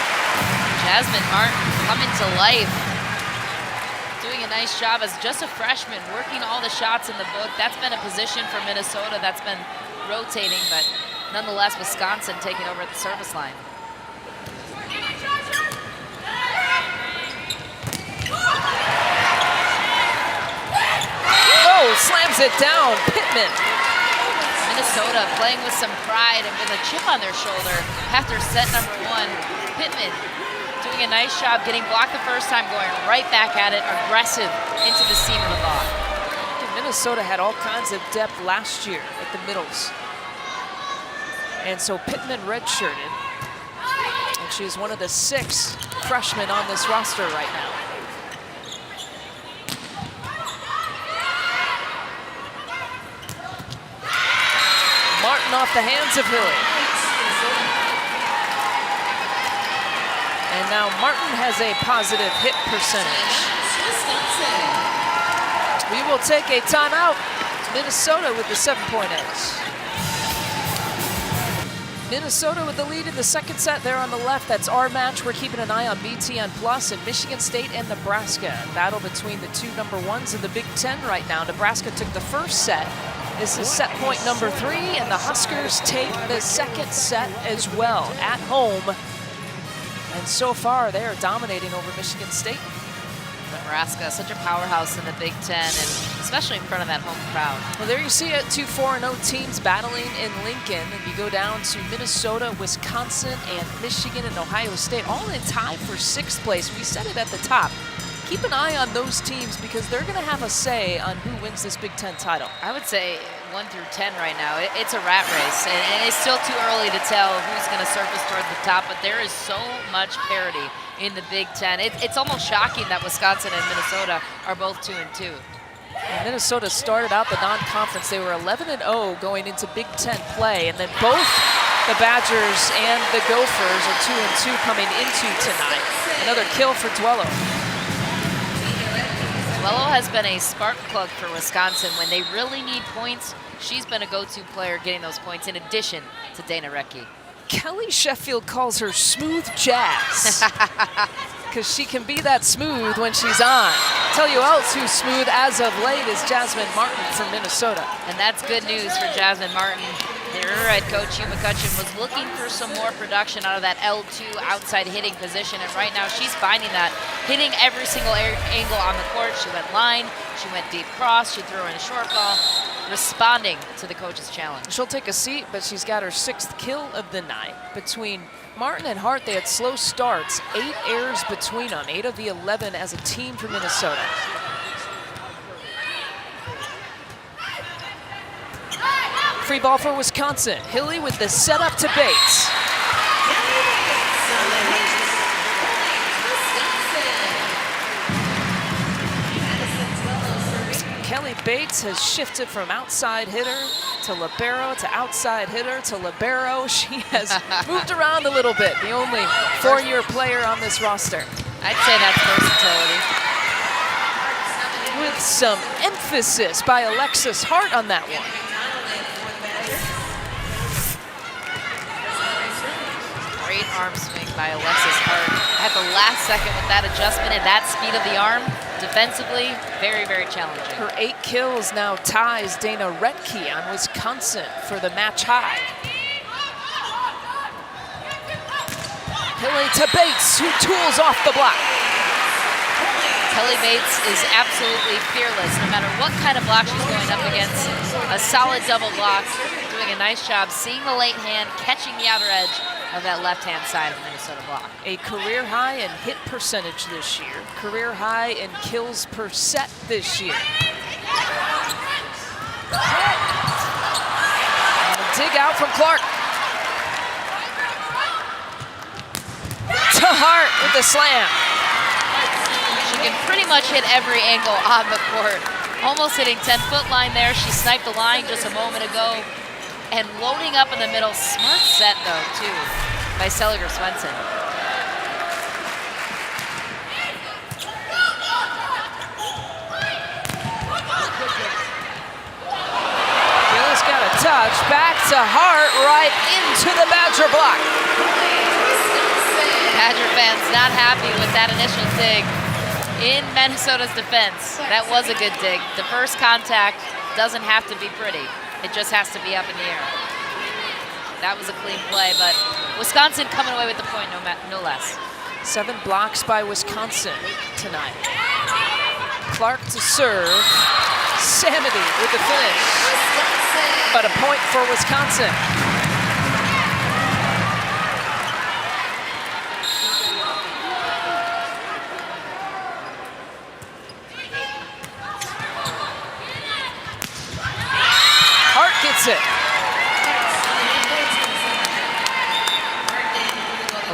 [SPEAKER 2] Jasmine Martin coming to life, doing a nice job as just a freshman, working all the shots in the book. That's been a position for Minnesota that's been rotating, but nonetheless, Wisconsin taking over at the service line.
[SPEAKER 1] Oh, slams it down, Pittman.
[SPEAKER 2] Minnesota playing with some pride and with a chip on their shoulder after set number 1. Pittman doing a nice job getting blocked the first time, going right back at it, aggressive into the seam of the ball.
[SPEAKER 1] Minnesota had all kinds of depth last year at the middles. And so Pittman redshirted. And she's one of the 6 freshmen on this roster right now. Martin off the hands of Hilly. And now Martin has a positive hit percentage. We will take a timeout. Minnesota with the 7-point edge. Minnesota with the lead in the second set there on the left. That's our match. We're keeping an eye on BTN Plus and Michigan State and Nebraska. Battle between the two number ones in the Big Ten right now. Nebraska took the first set. This is set point number 3, and the Huskers take the second set as well at home. And so far, they are dominating over Michigan State.
[SPEAKER 2] Nebraska, such a powerhouse in the Big Ten, and especially in front of that home crowd.
[SPEAKER 1] Well, there you see it, 2 4-0 teams battling in Lincoln, and you go down to Minnesota, Wisconsin, and Michigan and Ohio State, all in tie for 6th place. We said it at the top. Keep an eye on those teams because they're going to have a say on who wins this Big Ten title.
[SPEAKER 2] I would say 1 through 10 right now. It's a rat race, and it's still too early to tell who's going to surface towards the top, but there is so much parity in the Big Ten. It's almost shocking that Wisconsin and Minnesota are both 2-2.
[SPEAKER 1] And Minnesota started out the non-conference. They were 11-0 going into Big Ten play, and then both the Badgers and the Gophers are 2-2 coming into tonight. Another kill for Duello.
[SPEAKER 2] Duello has been a spark plug for Wisconsin. When they really need points, she's been a go-to player getting those points in addition to Dana Recchi.
[SPEAKER 1] Kelly Sheffield calls her smooth jazz because she can be that smooth when she's on. Tell you else who's smooth as of late is Jasmine Martin from Minnesota.
[SPEAKER 2] And that's good news for Jasmine Martin. Their head coach, Hugh McCutcheon, was looking for some more production out of that L2 outside hitting position, and right now she's finding that, hitting every single angle on the court. She went line, she went deep cross, she threw in a short ball, responding to the coach's challenge.
[SPEAKER 1] She'll take a seat, but she's got her 6th kill of the night. Between Martin and Hart, they had slow starts, 8 errors between them, 8 of the 11 as a team for Minnesota. Free ball for Wisconsin. Hilly with the setup to Bates. Kelly Bates has shifted from outside hitter to libero to outside hitter to libero. She has moved around a little bit. The only 4-year player on this roster.
[SPEAKER 2] I'd say that's versatility.
[SPEAKER 1] With some emphasis by Alexis Hart on that one.
[SPEAKER 2] Great arm swing by Alexis Hart. At the last second with that adjustment and that speed of the arm, defensively, very, very challenging.
[SPEAKER 1] Her 8 kills now ties Dana Recchi on Wisconsin for the match high. Hilly to Bates, who tools off the block.
[SPEAKER 2] Kelly Bates is absolutely fearless, no matter what kind of block she's going up against. A solid double block, doing a nice job seeing the late hand, catching the outer edge of that left-hand side of the Minnesota block.
[SPEAKER 1] A career high in hit percentage this year. Career high in kills per set this year. And a dig out from Clark. To Hart with the slam.
[SPEAKER 2] She can pretty much hit every angle on the court. Almost hitting 10-foot line there. She sniped the line just a moment ago. And loading up in the middle, smart set though, too, by Seliger Swenson.
[SPEAKER 1] Gillis got a touch, back to Hart, right into the Badger block.
[SPEAKER 2] Badger fans not happy with that initial dig in Minnesota's defense. That was a good dig. The first contact doesn't have to be pretty. It just has to be up in the air. That was a clean play, but Wisconsin coming away with the point, no less.
[SPEAKER 1] 7 blocks by Wisconsin tonight. Clark to serve. Samity with the finish. But a point for Wisconsin. Hart gets it.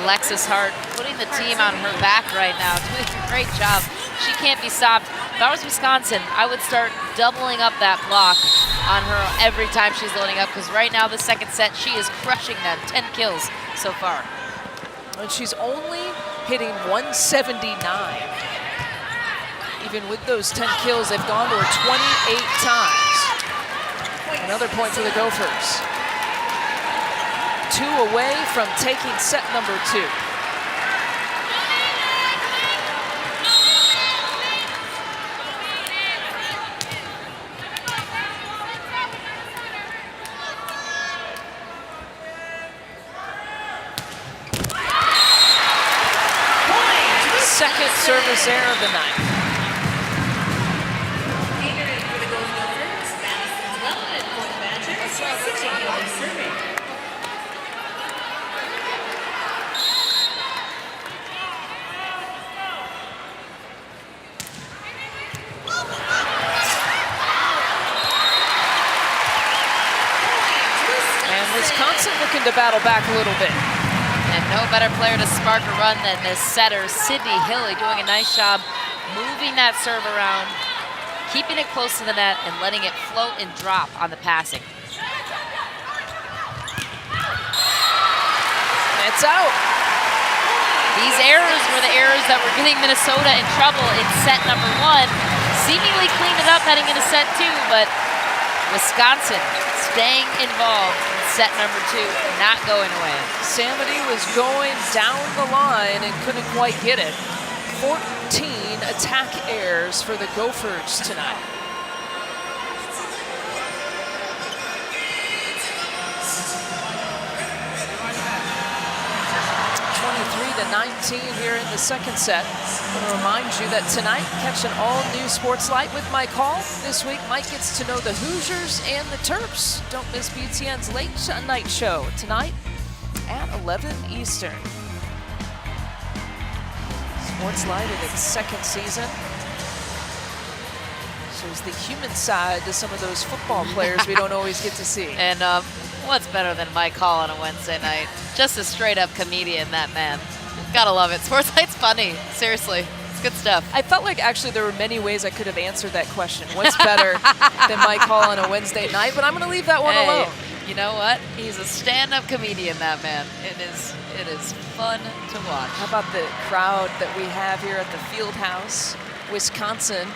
[SPEAKER 2] Alexis Hart putting the team on her back right now, doing a great job. She can't be stopped. If I was Wisconsin, I would start doubling up that block on her every time she's loading up, because right now, the second set, she is crushing them. 10 kills so far.
[SPEAKER 1] And she's only hitting 179. Even with those 10 kills, they've gone to her 28 times. Another point for the Gophers. 2 away from taking set number 2. Second service error of the night. Wisconsin looking to battle back a little bit.
[SPEAKER 2] And no better player to spark a run than this setter, Sydney Hilly, doing a nice job moving that serve around, keeping it close to the net, and letting it float and drop on the passing.
[SPEAKER 1] It's out.
[SPEAKER 2] These errors were the errors that were getting Minnesota in trouble in set number 1. Seemingly cleaned it up heading into set 2, but Wisconsin staying involved in set number 2, not going away.
[SPEAKER 1] Samity was going down the line and couldn't quite get it. 14 attack errors for the Gophers tonight. To 19 here in the second set. I want to remind you that tonight, catch an all-new Sports Light with Mike Hall. This week, Mike gets to know the Hoosiers and the Terps. Don't miss BTN's late night show tonight at 11 Eastern. Sports Light in its second season. Shows the human side to some of those football players we don't always get to see.
[SPEAKER 2] And what's better than Mike Hall on a Wednesday night? Just a straight-up comedian, that man. Gotta love it. Sports Light's funny. Seriously. It's good stuff.
[SPEAKER 1] I felt like actually there were many ways I could have answered that question. What's better than Mike Hall on a Wednesday night? But I'm going to leave that one alone.
[SPEAKER 2] You know what? He's a stand-up comedian, that man. It is fun to watch.
[SPEAKER 1] How about the crowd that we have here at the Field House? Wisconsin,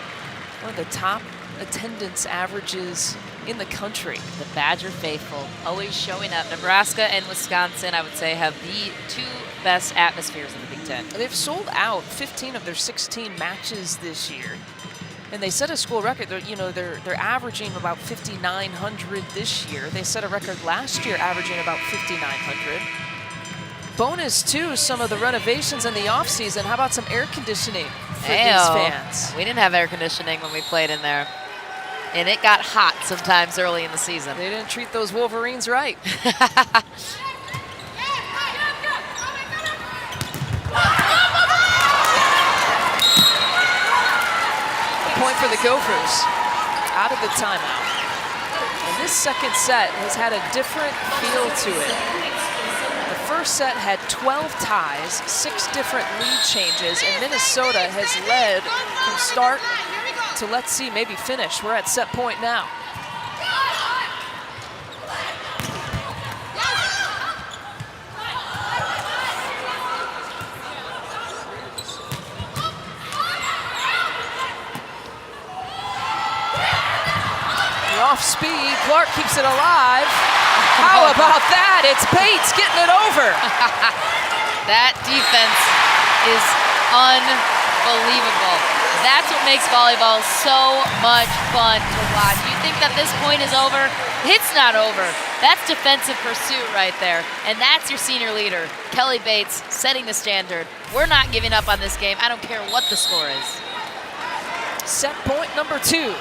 [SPEAKER 1] one of the top attendance averages in the country.
[SPEAKER 2] The Badger faithful always showing up. Nebraska and Wisconsin, I would say, have the 2 best atmospheres in the Big Ten.
[SPEAKER 1] They've sold out 15 of their 16 matches this year, and they set a school record. They're averaging about 5,900 this year. They set a record last year, averaging about 5,900. Bonus too, some of the renovations in the off-season. How about some air conditioning for these fans?
[SPEAKER 2] We didn't have air conditioning when we played in there. And it got hot sometimes early in the season.
[SPEAKER 1] They didn't treat those Wolverines right. A point for the Gophers out of the timeout. And this second set has had a different feel to it. The first set had 12 ties, 6 different lead changes, and Minnesota has led from start to, let's see, maybe finish. We're at set point now. The off speed, Clark keeps it alive. How about that? It's Bates getting it over.
[SPEAKER 2] That defense is unbelievable. That's what makes volleyball so much fun to watch. You think that this point is over? It's not over. That's defensive pursuit right there. And that's your senior leader, Kelly Bates, setting the standard. We're not giving up on this game. I don't care what the score is.
[SPEAKER 1] Set point number 2.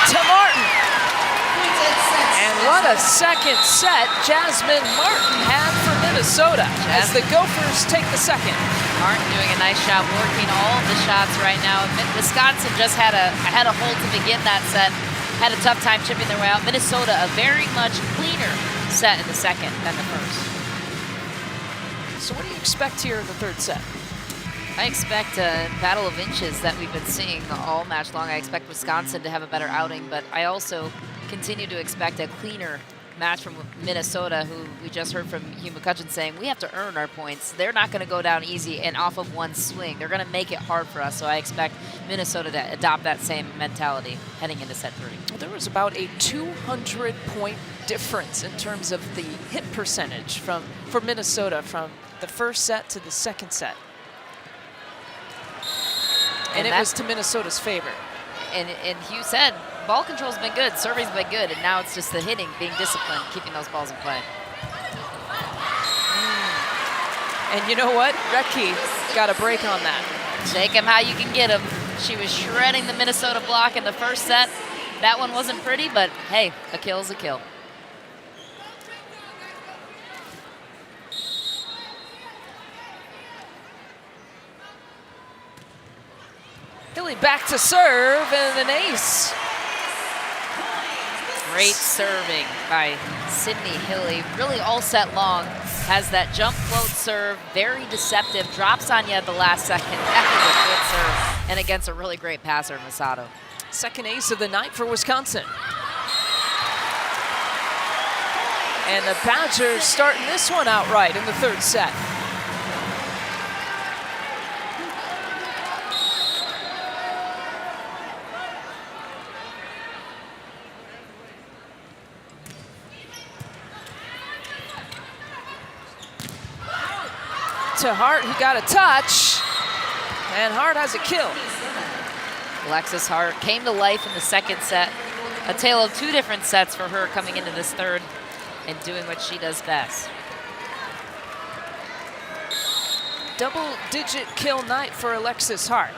[SPEAKER 1] To Martin. And what a second set Jasmine Martin had for Minnesota as the Gophers take the second.
[SPEAKER 2] Martin doing a nice job working all of the shots right now. Wisconsin just had a hole to begin that set, had a tough time chipping their way out. Minnesota, a very much cleaner set in the second than the first.
[SPEAKER 1] So what do you expect here in the third set?
[SPEAKER 2] I expect a battle of inches that we've been seeing all match long. I expect Wisconsin to have a better outing, but I also continue to expect a cleaner match from Minnesota, who we just heard from Hugh McCutcheon saying, we have to earn our points. They're not going to go down easy and off of one swing. They're going to make it hard for us, so I expect Minnesota to adopt that same mentality heading into set 3.
[SPEAKER 1] Well, there was about a 200-point difference in terms of the hit percentage for Minnesota from the first set to the second set. And it was to Minnesota's favor.
[SPEAKER 2] And Hugh said, ball control's been good, serving's been good, and now it's just the hitting, being disciplined, keeping those balls in play.
[SPEAKER 1] And you know what? Recky got a break on that.
[SPEAKER 2] Take him how you can get him. She was shredding the Minnesota block in the first set. That one wasn't pretty, but hey, a kill's a kill.
[SPEAKER 1] Hilly back to serve and an ace.
[SPEAKER 2] Great serving by Sydney Hilly. Really all set long. Has that jump float serve, very deceptive. Drops on you at the last second. That was a good serve. And against a really great passer, Masato.
[SPEAKER 1] Second ace of the night for Wisconsin. And the Badgers starting this one out right in the third set. To Hart, who got a touch, and Hart has a kill.
[SPEAKER 2] Alexis Hart came to life in the second set. A tale of 2 different sets for her coming into this third and doing what she does best.
[SPEAKER 1] Double-digit kill night for Alexis Hart.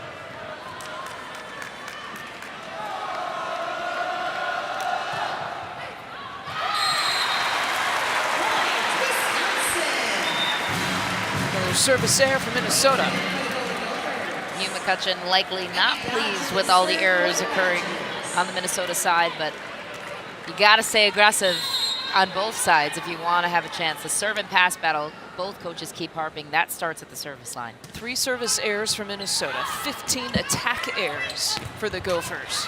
[SPEAKER 1] Service error for Minnesota.
[SPEAKER 2] Hugh McCutcheon likely not pleased with all the errors occurring on the Minnesota side, but you gotta stay aggressive on both sides if you want to have a chance. The serve and pass battle, both coaches keep harping, that starts at the service line.
[SPEAKER 1] 3 service errors for Minnesota, 15 attack errors for the Gophers.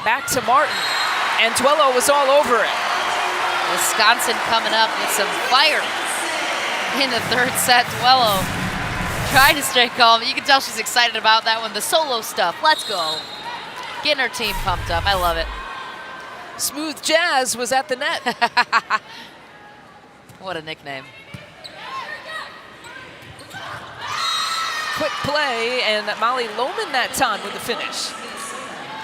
[SPEAKER 1] Back to Martin. And Duello was all over it.
[SPEAKER 2] Wisconsin coming up with some fire in the third set. Duello trying to stay calm. You can tell she's excited about that one. The solo stuff, let's go. Getting her team pumped up, I love it.
[SPEAKER 1] Smooth Jazz was at the net.
[SPEAKER 2] What a nickname.
[SPEAKER 1] Quick play, and Molly Lohman that time with the finish.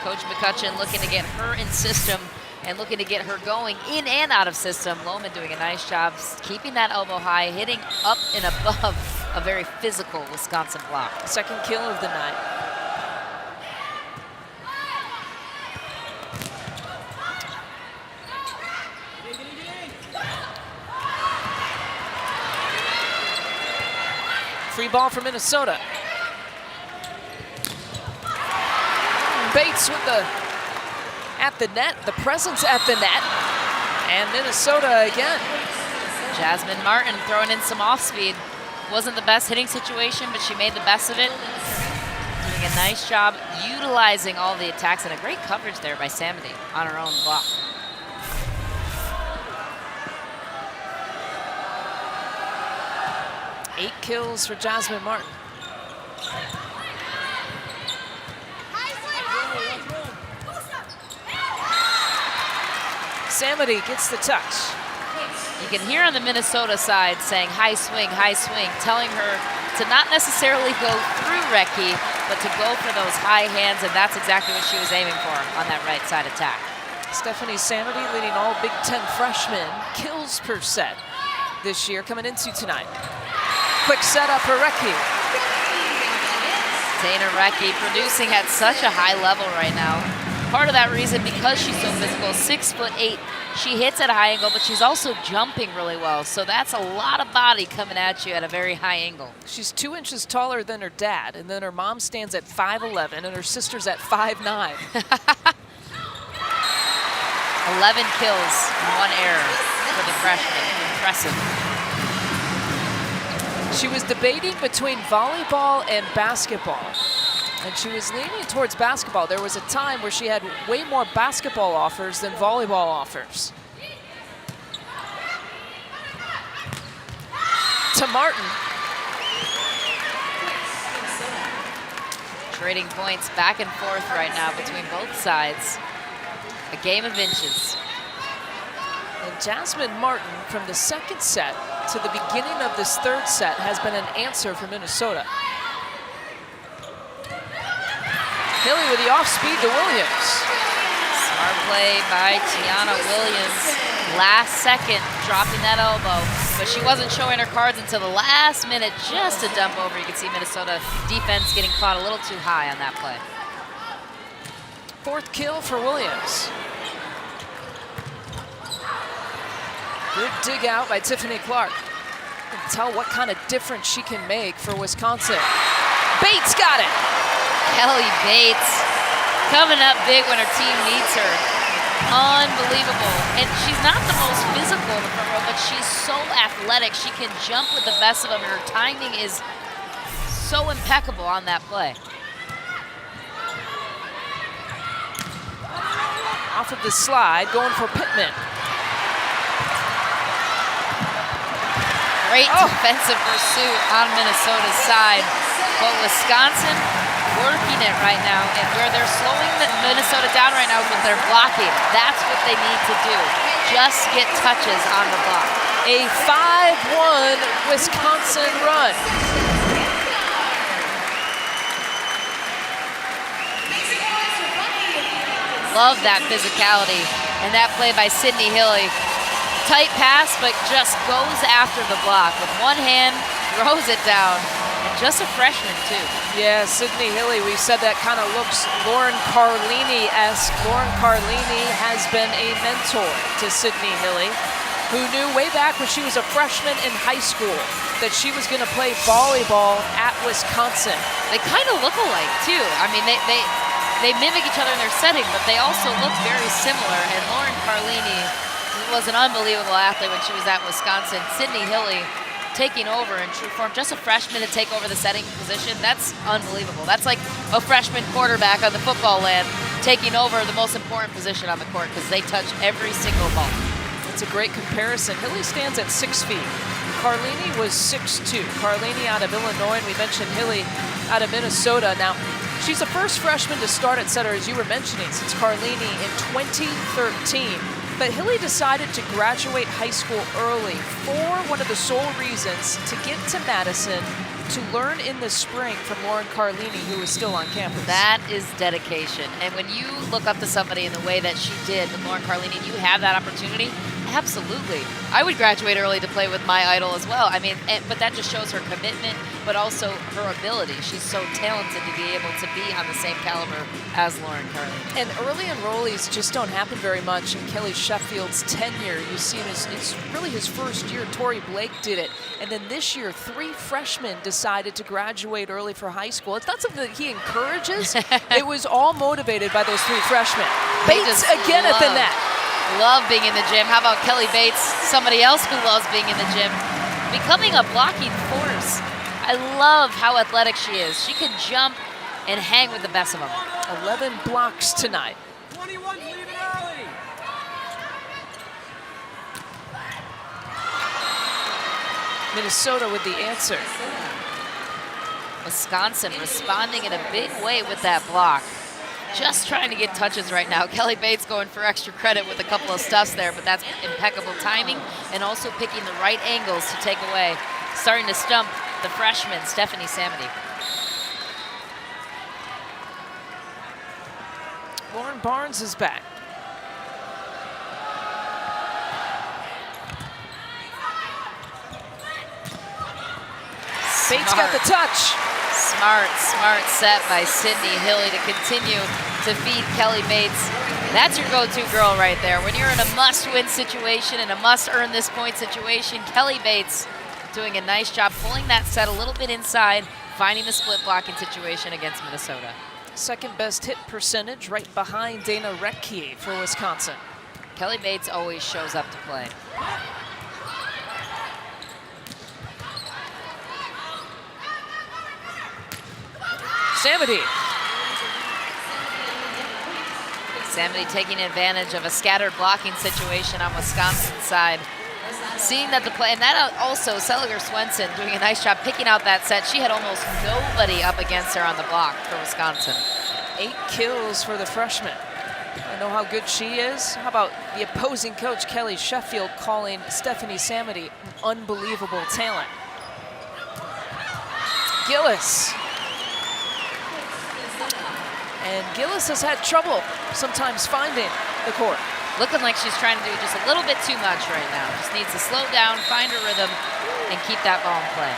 [SPEAKER 2] Coach McCutcheon looking to get her in system and looking to get her going in and out of system. Lohman doing a nice job keeping that elbow high, hitting up and above a very physical Wisconsin block.
[SPEAKER 1] Second kill of the night. Free ball for Minnesota. Bates with at the net, the presence at the net, and Minnesota again.
[SPEAKER 2] Jasmine Martin throwing in some off speed. Wasn't the best hitting situation, but she made the best of it. Doing a nice job utilizing all the attacks, and a great coverage there by Samity on her own block.
[SPEAKER 1] Eight kills for Jasmine Martin. Samity gets the touch.
[SPEAKER 2] You can hear on the Minnesota side saying high swing, telling her to not necessarily go through Recky, but to go for those high hands, and that's exactly what she was aiming for on that right side attack.
[SPEAKER 1] Stephanie Samity leading all Big Ten freshmen kills per set this year coming into tonight. Quick setup for Recky.
[SPEAKER 2] Dana Recky producing at such a high level right now. Part of that reason, because she's so physical, 6'8", she hits at a high angle, but she's also jumping really well. So that's a lot of body coming at you at a very high angle.
[SPEAKER 1] She's 2 inches taller than her dad, and then her mom stands at 5'11", and her sister's at 5'9".
[SPEAKER 2] 11 kills and 1 error for the freshman. Impressive.
[SPEAKER 1] She was debating between volleyball and basketball. And she was leaning towards basketball. There was a time where she had way more basketball offers than volleyball offers. To Martin.
[SPEAKER 2] Trading points back and forth right now between both sides. A game of inches.
[SPEAKER 1] And Jasmine Martin, from the second set to the beginning of this third set, has been an answer for Minnesota. Hilly with the off-speed to Williams.
[SPEAKER 2] Smart play by Tiana Williams. Last second, dropping that elbow. But she wasn't showing her cards until the last minute, just to dump over. You can see Minnesota defense getting caught a little too high on that play.
[SPEAKER 1] Fourth kill for Williams. Good dig out by Tiffany Clark. You can tell what kind of difference she can make for Wisconsin. Bates got it.
[SPEAKER 2] Kelly Bates coming up big when her team needs her. Unbelievable. And she's not the most physical in the front row, but she's so athletic. She can jump with the best of them, and her timing is so impeccable on that play.
[SPEAKER 1] Off of the slide, going for Pittman.
[SPEAKER 2] Great defensive pursuit on Minnesota's side. But Wisconsin working it right now, and where they're slowing Minnesota down right now with their blocking. That's what they need to do. Just get touches on the block.
[SPEAKER 1] A 5-1 Wisconsin run.
[SPEAKER 2] Love that physicality. And that play by Sydney Hilly. Tight pass, but just goes after the block. With one hand, throws it down. And just a freshman, too.
[SPEAKER 1] Yeah, Sydney Hilly, we said that kind of looks Lauren Carlini-esque. Lauren Carlini has been a mentor to Sydney Hilly, who knew way back when she was a freshman in high school that she was going to play volleyball at Wisconsin.
[SPEAKER 2] They kind of look alike, too. I mean, they mimic each other in their setting, but they also look very similar. And Lauren Carlini was an unbelievable athlete when she was at Wisconsin. Sydney Hilly taking over in true form. Just a freshman to take over the setting position, that's unbelievable. That's like a freshman quarterback on the football land taking over the most important position on the court because they touch every single ball.
[SPEAKER 1] That's a great comparison. Hilly stands at 6 feet. Carlini was 6'2". Carlini out of Illinois, and we mentioned Hilly out of Minnesota. Now, she's the first freshman to start at center, as you were mentioning, since Carlini in 2013. But Hilly decided to graduate high school early for one of the sole reasons to get to Madison to learn in the spring from Lauren Carlini, who is still on campus.
[SPEAKER 2] That is dedication. And when you look up to somebody in the way that she did with Lauren Carlini, and you have that opportunity, absolutely. I would graduate early to play with my idol as well. I mean, but that just shows her commitment, but also her ability. She's so talented to be able to be on the same caliber as Lauren Carlini.
[SPEAKER 1] And early enrollees just don't happen very much in Kelly Sheffield's tenure. You see, it's really his first year. Tori Blake did it. And then this year, 3 freshmen decided to graduate early for high school. It's not something that he encourages. It was all motivated by those 3 freshmen. Bates again at the net.
[SPEAKER 2] Love being in the gym. How about Kelly Bates, somebody else who loves being in the gym, becoming a blocking force. I love how athletic she is. She can jump and hang with the best of them.
[SPEAKER 1] 11 blocks tonight.
[SPEAKER 3] 21 leaving early.
[SPEAKER 1] Minnesota with the answer.
[SPEAKER 2] Wisconsin responding in a big way with that block. Just trying to get touches right now. Kelly Bates going for extra credit with a couple of stuffs there, but that's impeccable timing and also picking the right angles to take away. Starting to stump the freshman, Stephanie Samity.
[SPEAKER 1] Lauren Barnes is back. Bates got the touch.
[SPEAKER 2] Smart set by Sydney Hilly to continue to feed Kelly Bates. That's your go-to girl right there. When you're in a must-win situation and a must-earn-this-point situation, Kelly Bates doing a nice job pulling that set a little bit inside, finding the split blocking situation against Minnesota.
[SPEAKER 1] Second best hit percentage, right behind Dana Reckie for Wisconsin.
[SPEAKER 2] Kelly Bates always shows up to play.
[SPEAKER 1] Samity
[SPEAKER 2] Samity taking advantage of a scattered blocking situation on Wisconsin's side. Seeing that the play, and that also, Seliger Swenson doing a nice job picking out that set. She had almost nobody up against her on the block for Wisconsin.
[SPEAKER 1] 8 kills for the freshman. I know how good she is. How about the opposing coach, Kelly Sheffield, calling Stephanie Samity an unbelievable talent. Gillis. And Gillis has had trouble sometimes finding the court.
[SPEAKER 2] Looking like she's trying to do just a little bit too much right now. Just needs to slow down, find her rhythm, and keep that ball in play.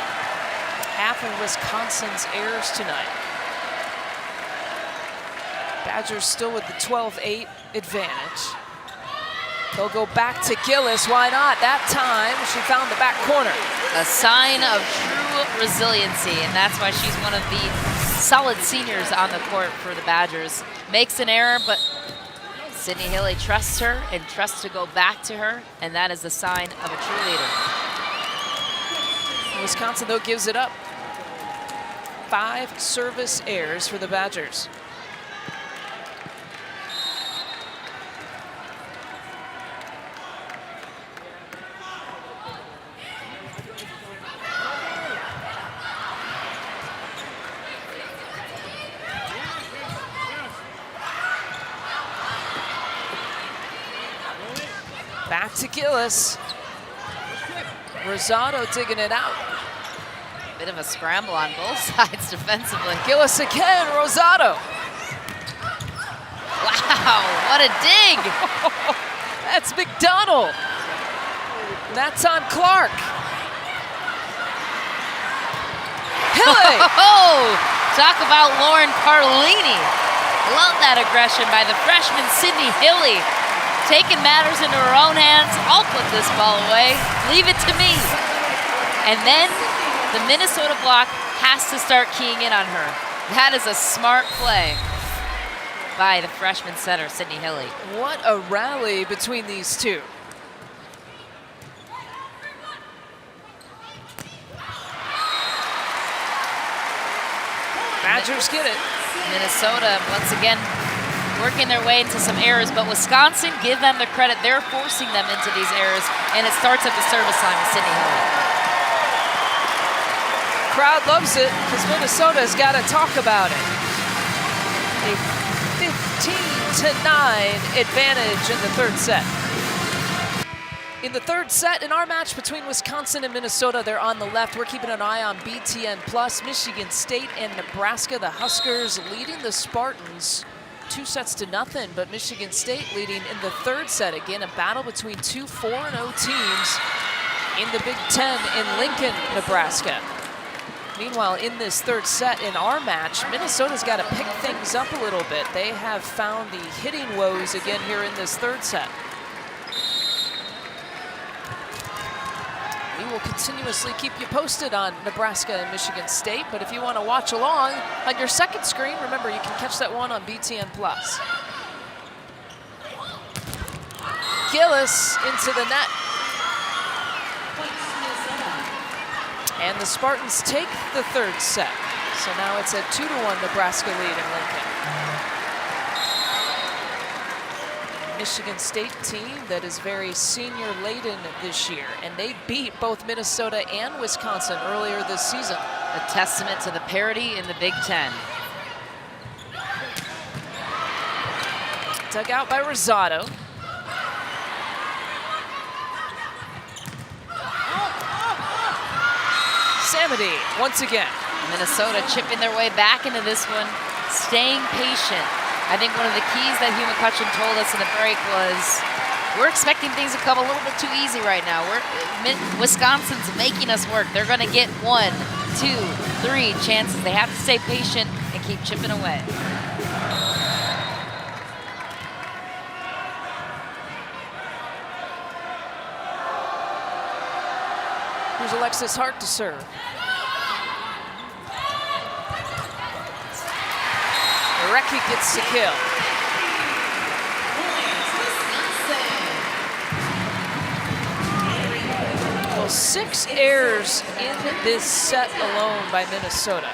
[SPEAKER 1] Half of Wisconsin's errors tonight. Badgers still with the 12-8 advantage. They'll go back to Gillis. Why not? That time, she found the back corner.
[SPEAKER 2] A sign of true resiliency, and that's why she's one of the solid seniors on the court for the Badgers. Makes an error, but Sydney Hilly trusts her and trusts to go back to her, and that is the sign of a true leader.
[SPEAKER 1] Wisconsin, though, gives it up. 5 service errors for the Badgers. Back to Gillis. Rosado digging it out.
[SPEAKER 2] Bit of a scramble on both sides defensively.
[SPEAKER 1] Gillis again, Rosado.
[SPEAKER 2] Wow, what a dig.
[SPEAKER 1] That's McDonald. And that's on Clark. Hilly.
[SPEAKER 2] Oh, talk about Lauren Carlini. Love that aggression by the freshman Sydney Hilly. Taking matters into her own hands. I'll put this ball away. Leave it to me. And then the Minnesota block has to start keying in on her. That is a smart play by the freshman setter, Sydney Hilly.
[SPEAKER 1] What a rally between these two. Badgers get it.
[SPEAKER 2] Minnesota, once again, working their way into some errors, but Wisconsin, give them the credit. They're forcing them into these errors, and it starts at the service line with Sydney Hilly.
[SPEAKER 1] Crowd loves it because Minnesota's got to talk about it. A 15-9 advantage in the third set. In the third set, in our match between Wisconsin and Minnesota, they're on the left. We're keeping an eye on BTN+. Michigan State and Nebraska, the Huskers leading the Spartans 2-0, but Michigan State leading in the third set. Again, a battle between two 4-0 teams in the Big Ten in Lincoln, Nebraska. Meanwhile, in this third set, in our match, Minnesota's got to pick things up a little bit. They have found the hitting woes again here in this third set. We will continuously keep you posted on Nebraska and Michigan State, but if you want to watch along on your second screen, remember you can catch that one on BTN+. Gillis into the net. And the Spartans take the third set. So now it's a 2-1 Nebraska lead in Lincoln. Michigan State team that is very senior laden this year, and they beat both Minnesota and Wisconsin earlier this season.
[SPEAKER 2] A testament to the parity in the Big Ten.
[SPEAKER 1] Dug out by Rosado. Samity once again.
[SPEAKER 2] Minnesota chipping their way back into this one, staying patient. I think one of the keys that Hugh McCutcheon told us in the break was we're expecting things to come a little bit too easy right now. Wisconsin's making us work. They're going to get 1, 2, 3 chances. They have to stay patient and keep chipping away.
[SPEAKER 1] Here's Alexis Hart to serve. Recchi gets the kill. Well, 6 errors in this set alone by Minnesota.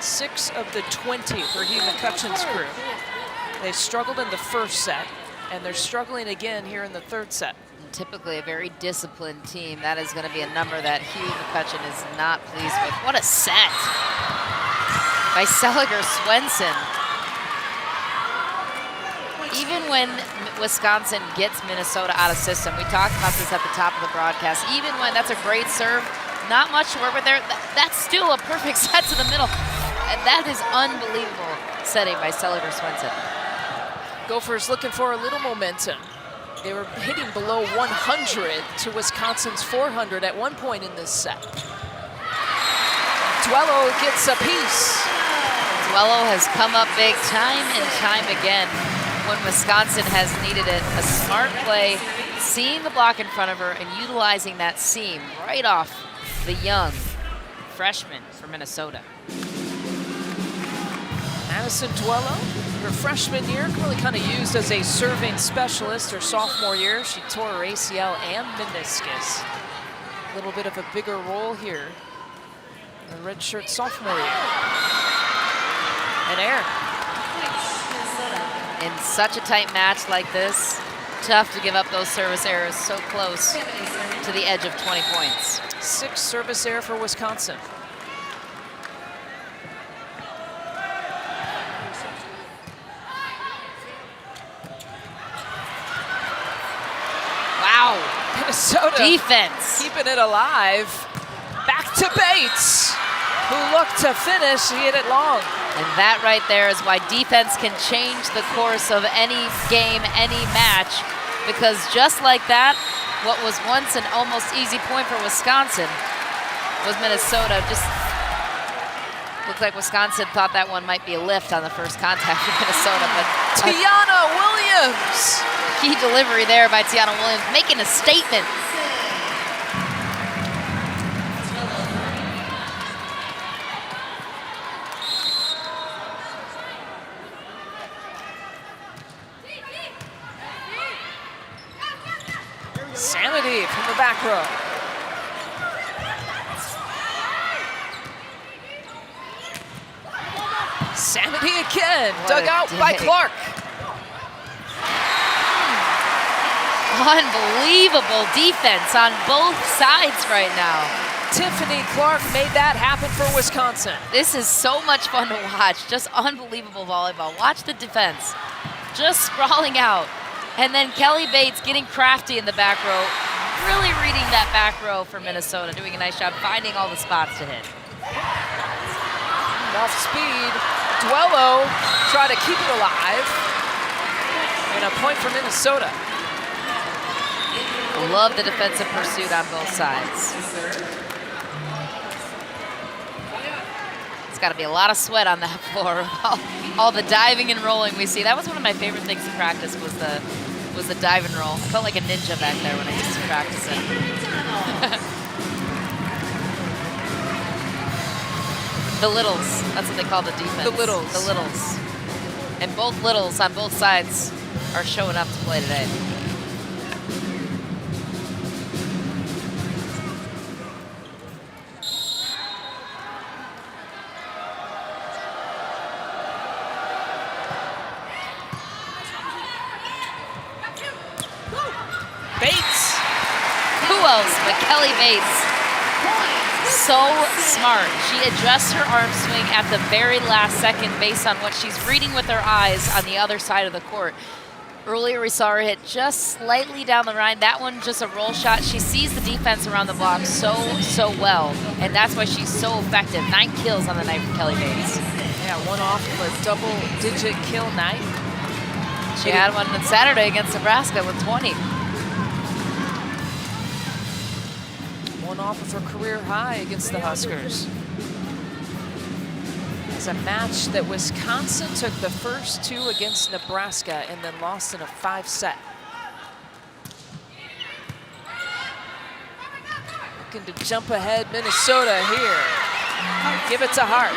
[SPEAKER 1] 6 of the 20 for Hugh McCutcheon's crew. They struggled in the first set, and they're struggling again here in the third set.
[SPEAKER 2] Typically a very disciplined team. That is going to be a number that Hugh McCutcheon is not pleased with. What a set by Seliger Swenson. Even when Wisconsin gets Minnesota out of system, we talked about this at the top of the broadcast, even when that's a great serve, not much to work with there, that's still a perfect set to the middle. And that is unbelievable setting by Seliger Swenson.
[SPEAKER 1] Gophers looking for a little momentum. They were hitting below 100 to Wisconsin's 400 at one point in this set. Duello gets a piece.
[SPEAKER 2] Duello has come up big time and time again when Wisconsin has needed it. A smart play, seeing the block in front of her and utilizing that seam right off the young freshman for Minnesota.
[SPEAKER 1] Madison Duello, her freshman year, really kind of used as a serving specialist. Her sophomore year, she tore her ACL and meniscus. A little bit of a bigger role here. The redshirt sophomore year. And air.
[SPEAKER 2] In such a tight match like this, tough to give up those service errors so close to the edge of 20 points.
[SPEAKER 1] 6 service error for Wisconsin.
[SPEAKER 2] Wow.
[SPEAKER 1] Minnesota
[SPEAKER 2] defense.
[SPEAKER 1] Keeping it alive. Back to Bates, who looked to finish. He hit it long.
[SPEAKER 2] And that right there is why defense can change the course of any game, any match, because just like that, what was once an almost easy point for Wisconsin was Minnesota. Just looked like Wisconsin thought that one might be a lift on the first contact for Minnesota, but
[SPEAKER 1] Tiana Williams.
[SPEAKER 2] Key delivery there by Tiana Williams, making a statement.
[SPEAKER 1] Samity from the back row. Samity again, dug out by Clark.
[SPEAKER 2] Unbelievable defense on both sides right now.
[SPEAKER 1] Tiffany Clark made that happen for Wisconsin.
[SPEAKER 2] This is so much fun to watch. Just unbelievable volleyball. Watch the defense. Just sprawling out. And then Kelly Bates getting crafty in the back row. Really reading that back row for Minnesota. Doing a nice job finding all the spots to hit.
[SPEAKER 1] Off speed. Duello try to keep it alive. And a point for Minnesota.
[SPEAKER 2] Love the defensive pursuit on both sides. It's got to be a lot of sweat on that floor. All the diving and rolling we see. That was one of my favorite things to practice was the dive and roll. I felt like a ninja back there when I used to practice it. The littles, that's what they call the defense.
[SPEAKER 1] The littles.
[SPEAKER 2] The littles. And both littles on both sides are showing up to play today.
[SPEAKER 1] Bates.
[SPEAKER 2] Who else but Kelly Bates? So smart. She adjusts her arm swing at the very last second based on what she's reading with her eyes on the other side of the court. Earlier we saw her hit just slightly down the line. That one just a roll shot. She sees the defense around the block so well, and that's why she's so effective. 9 kills on the night for Kelly Bates.
[SPEAKER 1] Yeah, one off of a double-digit kill night.
[SPEAKER 2] She had one on Saturday against Nebraska with 20.
[SPEAKER 1] One off of her career high against the Huskers. It's a match that Wisconsin took the first 2 against Nebraska and then lost in a 5-set. Looking to jump ahead Minnesota here. Give it to Hart.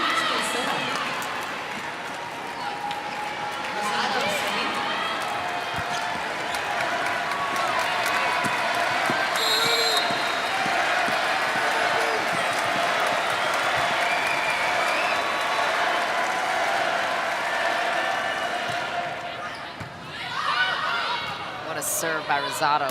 [SPEAKER 2] by Rosado.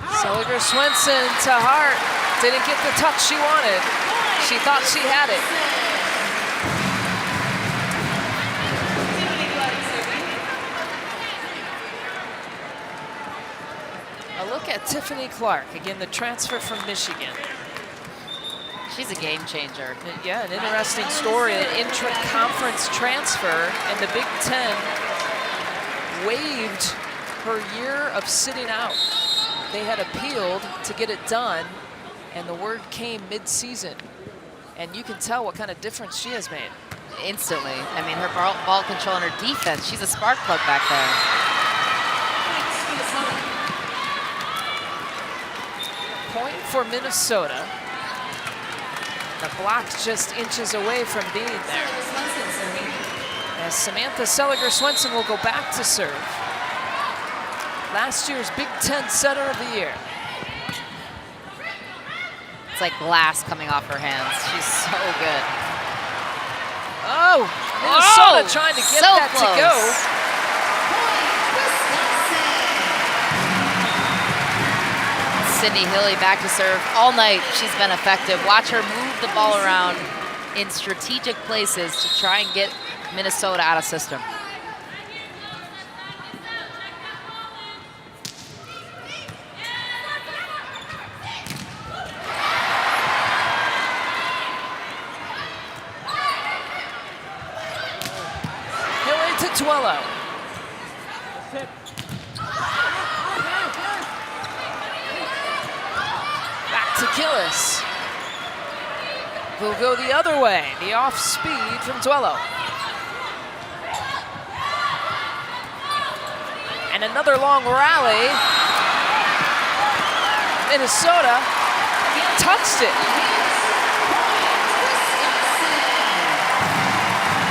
[SPEAKER 1] Seliger Swenson to Hart. Didn't get the touch she wanted. She thought she had it. A look at Tiffany Clark, again the transfer from Michigan.
[SPEAKER 2] She's a game changer.
[SPEAKER 1] Yeah, an interesting story, an intra-conference transfer, and the Big Ten waived her year of sitting out. They had appealed to get it done, and the word came mid-season. And you can tell what kind of difference she has made.
[SPEAKER 2] Instantly. I mean, her ball control and her defense, she's a spark plug back there.
[SPEAKER 1] Point for Minnesota. The block's just inches away from being there. As Samantha Seliger Swenson will go back to serve. Last year's Big Ten Setter of the Year.
[SPEAKER 2] It's like glass coming off her hands. She's so good.
[SPEAKER 1] Oh, Minnesota trying to get
[SPEAKER 2] so
[SPEAKER 1] that
[SPEAKER 2] close.
[SPEAKER 1] to go.
[SPEAKER 2] Sydney Hilly back to serve all night. She's been effective. Watch her move the ball around in strategic places to try and get Minnesota out of system.
[SPEAKER 1] Hilly to Twello. To Gillis, who'll go the other way. The off speed from Twello. And another long rally. Minnesota touched it.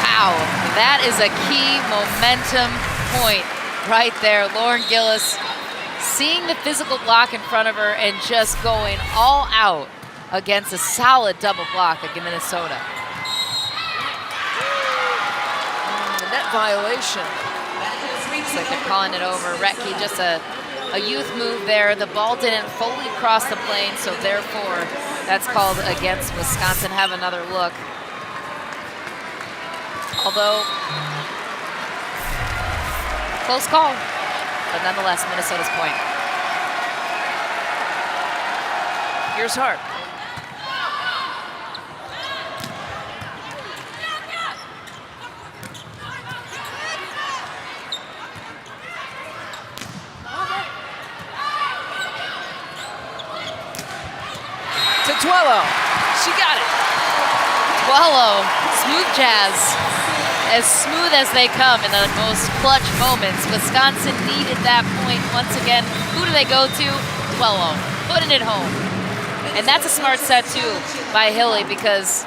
[SPEAKER 2] Wow, that is a key momentum point right there. Lauren Gillis seeing the physical block in front of her and just going all out against a solid double block against Minnesota.
[SPEAKER 1] The net violation.
[SPEAKER 2] Looks like they're calling it over. Rettke, just a youth move there. The ball didn't fully cross the plane, so therefore that's called against Wisconsin. Have another look. Although, close call. But nonetheless, Minnesota's point.
[SPEAKER 1] Here's Hart. To Twello. She got it.
[SPEAKER 2] Twello, smooth jazz. As smooth as they come in the most clutch moments. Wisconsin needed that point once again. Who do they go to? Twello, putting it home. And that's a smart set too by Hilly, because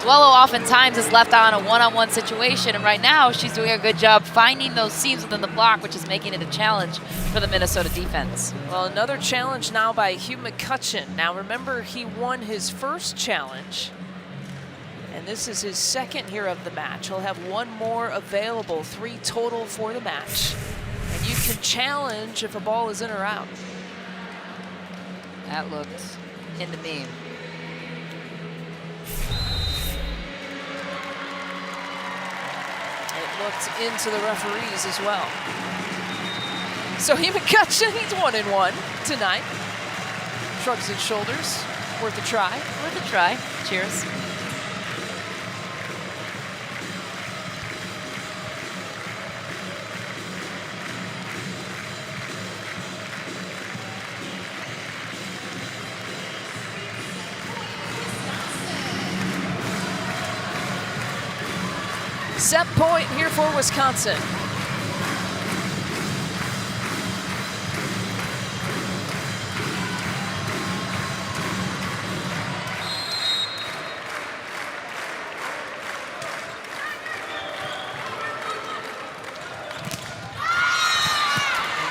[SPEAKER 2] Twello oftentimes is left on a one-on-one situation, and right now she's doing a good job finding those seams within the block, which is making it a challenge for the Minnesota defense.
[SPEAKER 1] Well, another challenge now by Hugh McCutcheon. Now remember, he won his first challenge. And this is his second here of the match. He'll have one more available, 3 total for the match. And you can challenge if a ball is in or out.
[SPEAKER 2] That looked into me.
[SPEAKER 1] It looked into the referees as well. So Hugh McCutcheon, he's 1-1 tonight. Shrugs his shoulders. Worth a try.
[SPEAKER 2] Worth a try. Cheers.
[SPEAKER 1] Set point here for Wisconsin.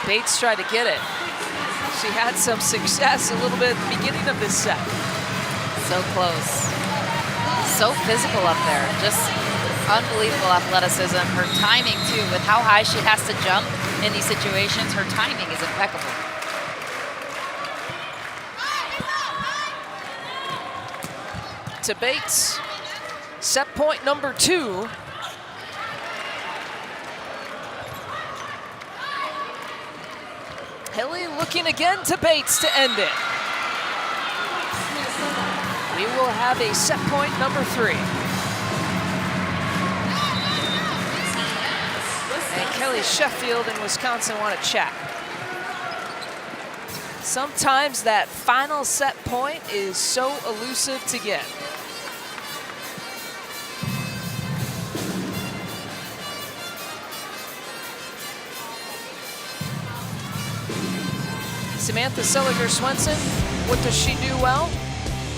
[SPEAKER 1] Bates tried to get it. She had some success a little bit at the beginning of this set.
[SPEAKER 2] So close. So physical up there. Just Unbelievable athleticism. Her timing, too, with how high she has to jump in these situations, her timing is impeccable.
[SPEAKER 1] To Bates, set point number 2. Haley looking again to Bates to end it. We will have a set point number 3. And Kelly Sheffield in Wisconsin want to chat. Sometimes that final set point is so elusive to get. Samantha Seliger-Swenson, what does she do well?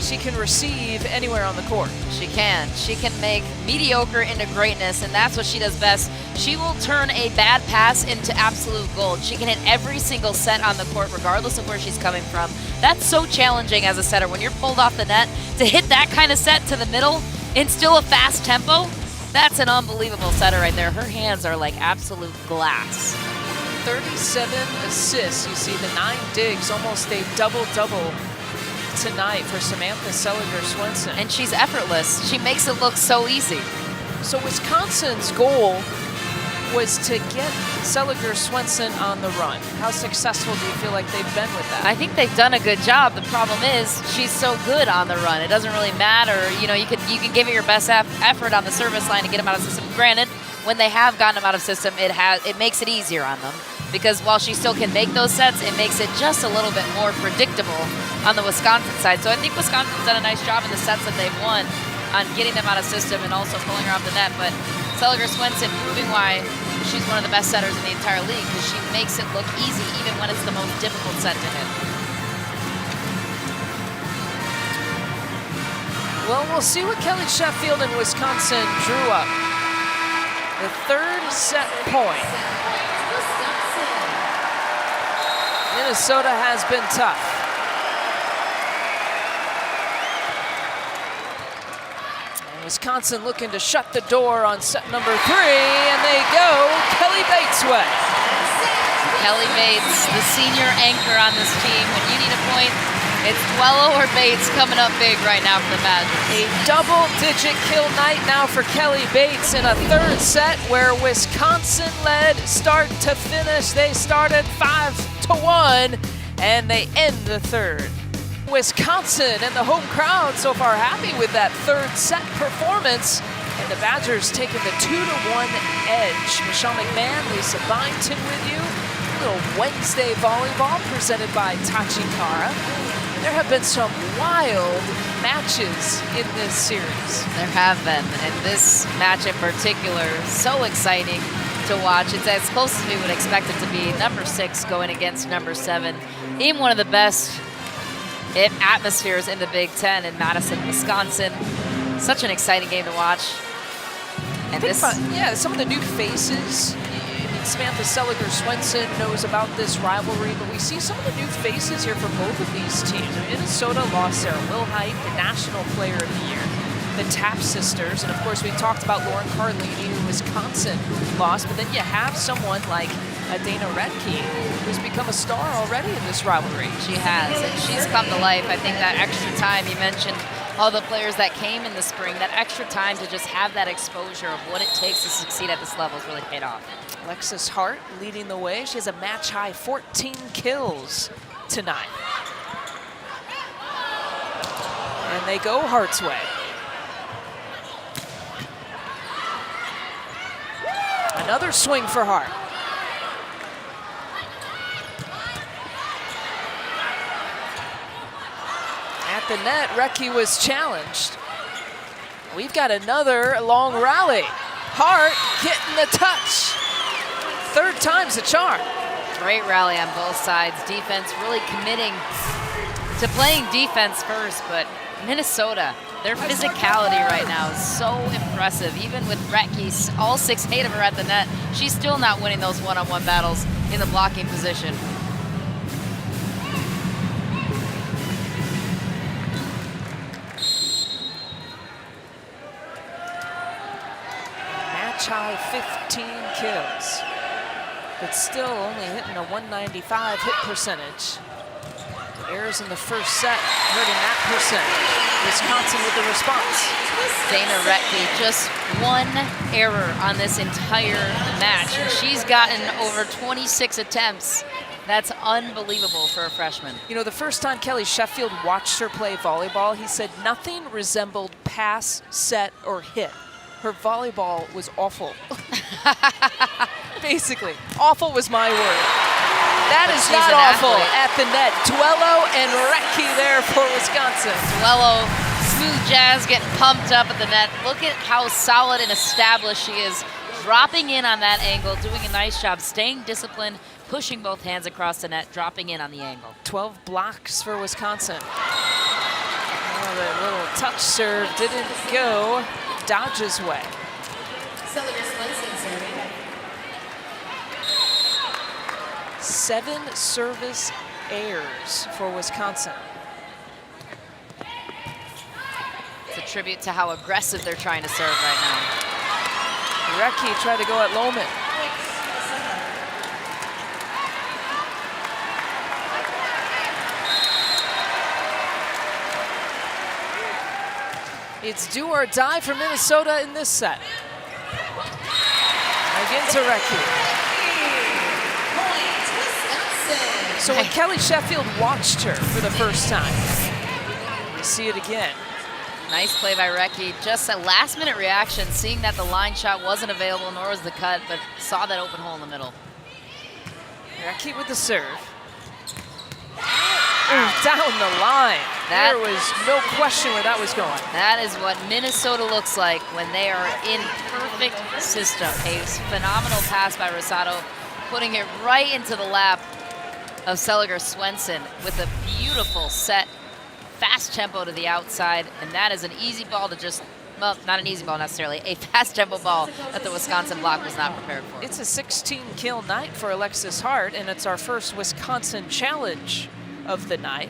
[SPEAKER 1] She can receive anywhere on the court.
[SPEAKER 2] She can. She can make mediocre into greatness, and that's what she does best. She will turn a bad pass into absolute gold. She can hit every single set on the court, regardless of where she's coming from. That's so challenging as a setter. When you're pulled off the net, to hit that kind of set to the middle in still a fast tempo, that's an unbelievable setter right there. Her hands are like absolute glass.
[SPEAKER 1] 37 assists. You see the 9 digs, almost a double-double tonight for Samantha Seliger-Swenson.
[SPEAKER 2] And she's effortless. She makes it look so easy.
[SPEAKER 1] So Wisconsin's goal was to get Seliger-Swenson on the run. How successful do you feel like they've been with that?
[SPEAKER 2] I think they've done a good job. The problem is she's so good on the run. It doesn't really matter. You know, you can give it your best effort on the service line to get them out of system. Granted, when they have gotten them out of system, it makes it easier on them. Because while she still can make those sets, it makes it just a little bit more predictable on the Wisconsin side. So I think Wisconsin's done a nice job in the sets that they've won on getting them out of system and also pulling her off the net. But Seliger-Swenson proving why she's one of the best setters in the entire league, because she makes it look easy even when it's the most difficult set to hit.
[SPEAKER 1] Well, we'll see what Kelly Sheffield and Wisconsin drew up. The 3rd set point. Minnesota has been tough. And Wisconsin looking to shut the door on set number 3, and they go Kelly Bates' way.
[SPEAKER 2] Kelly Bates, the senior anchor on this team. When you need a point, it's Dwello or Bates coming up big right now for the Badgers.
[SPEAKER 1] A double-digit kill night now for Kelly Bates in a 3rd set where Wisconsin led start to finish. They started 5-1, and they end the 3rd. Wisconsin and the home crowd so far happy with that 3rd set performance. And the Badgers taking the 2-1 edge. Michelle McMahon, Lisa Byington with you. A little Wednesday volleyball presented by Tachikara. There have been some wild matches in this series.
[SPEAKER 2] There have been, and this match in particular, so exciting to watch. It's as close as we would expect it to be. Number 6 going against number 7 in one of the best atmospheres in the Big Ten in Madison, Wisconsin. Such an exciting game to watch. And
[SPEAKER 1] some of the new faces. Samantha Seliger-Swenson knows about this rivalry, but we see some of the new faces here for both of these teams. Minnesota lost Sarah Wilhite, the National Player of the Year, the Tapp sisters, and of course we talked about Lauren Carlini, who Wisconsin lost, but then you have someone like Dana Redke, who's become a star already in this rivalry.
[SPEAKER 2] She has, and she's come to life. I think that extra time, you mentioned all the players that came in the spring, that extra time to just have that exposure of what it takes to succeed at this level has really paid off.
[SPEAKER 1] Alexis Hart leading the way. She has a match-high 14 kills tonight. And they go Hart's way. Another swing for Hart. At the net, Recchi was challenged. We've got another long rally. Hart getting the touch. 3rd time's the charm.
[SPEAKER 2] Great rally on both sides. Defense really committing to playing defense first, but Minnesota, their physicality right now is so impressive. Even with Recchi, all 6-8 of her at the net, she's still not winning those one-on-one battles in the blocking position.
[SPEAKER 1] career-high 15 kills, but still only hitting a 195 hit percentage. Errors in the first set, hurting that percent. Wisconsin with the response.
[SPEAKER 2] Dana Retke, just one error on this entire match, and she's gotten over 26 attempts. That's unbelievable for a freshman.
[SPEAKER 1] You know, the first time Kelly Sheffield watched her play volleyball, he said nothing resembled pass, set, or hit. Her volleyball was awful. Basically, awful was my word. That is not awful at the net. Duello and Retke there for Wisconsin.
[SPEAKER 2] Duello, smooth jazz, getting pumped up at the net. Look at how solid and established she is. Dropping in on that angle, doing a nice job, staying disciplined, pushing both hands across the net, dropping in on the angle. 12
[SPEAKER 1] blocks for Wisconsin. Oh, the little touch serve didn't go Dodge's way. Seven service errors for Wisconsin.
[SPEAKER 2] It's a tribute to how aggressive they're trying to serve right now.
[SPEAKER 1] Retke tried to go at Lohman. It's do or die for Minnesota in this set. Again to Retke. So when Kelly Sheffield watched her for the first time, we see it again.
[SPEAKER 2] Nice play by Retke. Just a last-minute reaction, seeing that the line shot wasn't available, nor was the cut, but saw that open hole in the middle.
[SPEAKER 1] Retke with the serve. Ooh, down the line. There was no question where that was going.
[SPEAKER 2] That is what Minnesota looks like when they are in perfect system. A phenomenal pass by Rosado, putting it right into the lap of Seliger Swenson with a beautiful set, fast tempo to the outside, and that is an easy ball to just, well, not an easy ball necessarily, a fast tempo ball that the Wisconsin block was not prepared for.
[SPEAKER 1] It's a 16 kill night for Alexis Hart, and it's our first Wisconsin challenge of the night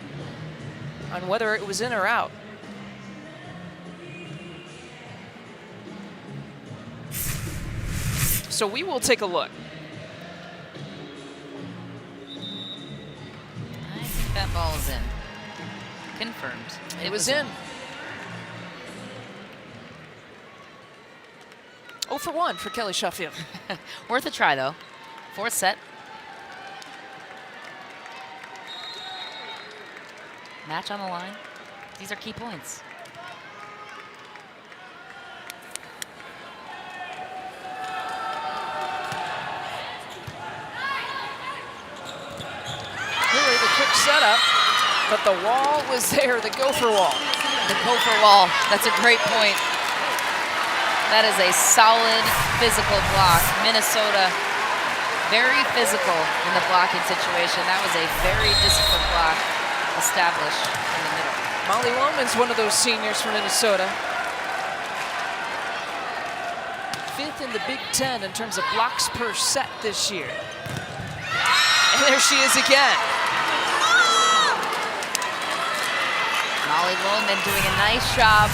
[SPEAKER 1] on whether it was in or out. So we will take a look.
[SPEAKER 2] I think that ball is in. Confirmed.
[SPEAKER 1] It was in. 0 for 1 for Kelly Sheffield.
[SPEAKER 2] Worth a try, though. Fourth set. Match on the line. These are key points.
[SPEAKER 1] Really, the quick setup, but the wall was there, the Gopher wall.
[SPEAKER 2] The Gopher wall, that's a great point. That is a solid physical block. Minnesota, very physical in the blocking situation. That was a very disciplined block established in the middle.
[SPEAKER 1] Molly Lohman's one of those seniors from Minnesota. 5th in the Big Ten in terms of blocks per set this year. And there she is again.
[SPEAKER 2] Molly Lohman doing a nice job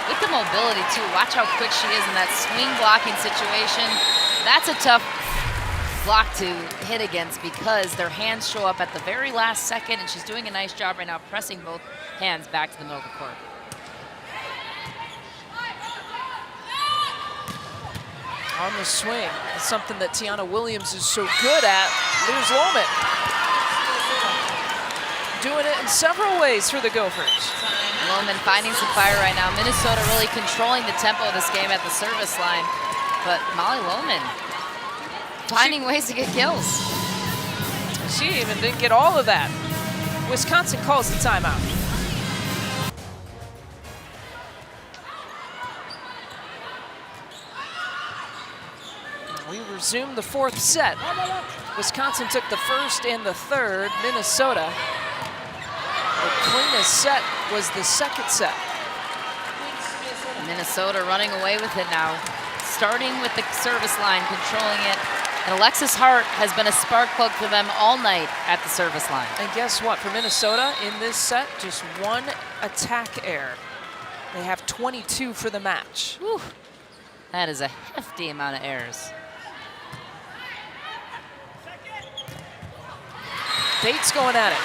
[SPEAKER 2] with the mobility too. Watch how quick she is in that swing blocking situation. That's a tough block to hit against because their hands show up at the very last second, and she's doing a nice job right now pressing both hands back to the middle of the court.
[SPEAKER 1] On the swing, it's something that Tiana Williams is so good at. There's Lohman. Doing it in several ways for the Gophers.
[SPEAKER 2] Lohman finding some fire right now. Minnesota really controlling the tempo of this game at the service line, but Molly Lohman finding ways to get kills.
[SPEAKER 1] She even didn't get all of that. Wisconsin calls the timeout. We resume the fourth set. Wisconsin took the first and the third. Minnesota, the cleanest set was the second set.
[SPEAKER 2] Minnesota running away with it now. Starting with the service line, controlling it. And Alexis Hart has been a spark plug for them all night at the service line.
[SPEAKER 1] And guess what? For Minnesota, in this set, just one attack error. They have 22 for the match.
[SPEAKER 2] Whew. That is a hefty amount of errors.
[SPEAKER 1] Bates going at it.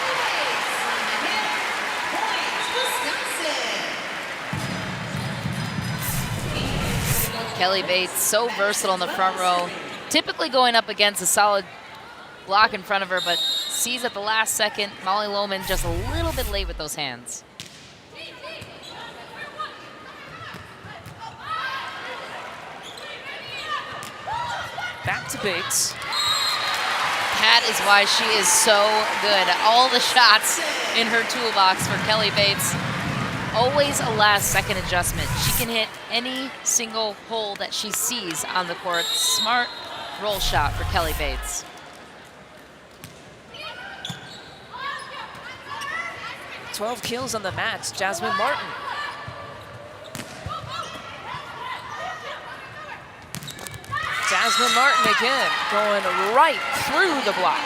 [SPEAKER 2] Kelly Bates, so versatile in the front row. Typically going up against a solid block in front of her, but sees at the last second. Molly Lohman just a little bit late with those hands.
[SPEAKER 1] Back to Bates.
[SPEAKER 2] That is why she is so good. All the shots in her toolbox for Kelly Bates. Always a last second adjustment. She can hit any single hole that she sees on the court. Smart roll shot for Kelly Bates.
[SPEAKER 1] "12 kills on the match, Jasmine Martin. Jasmine Martin again, going right through the block.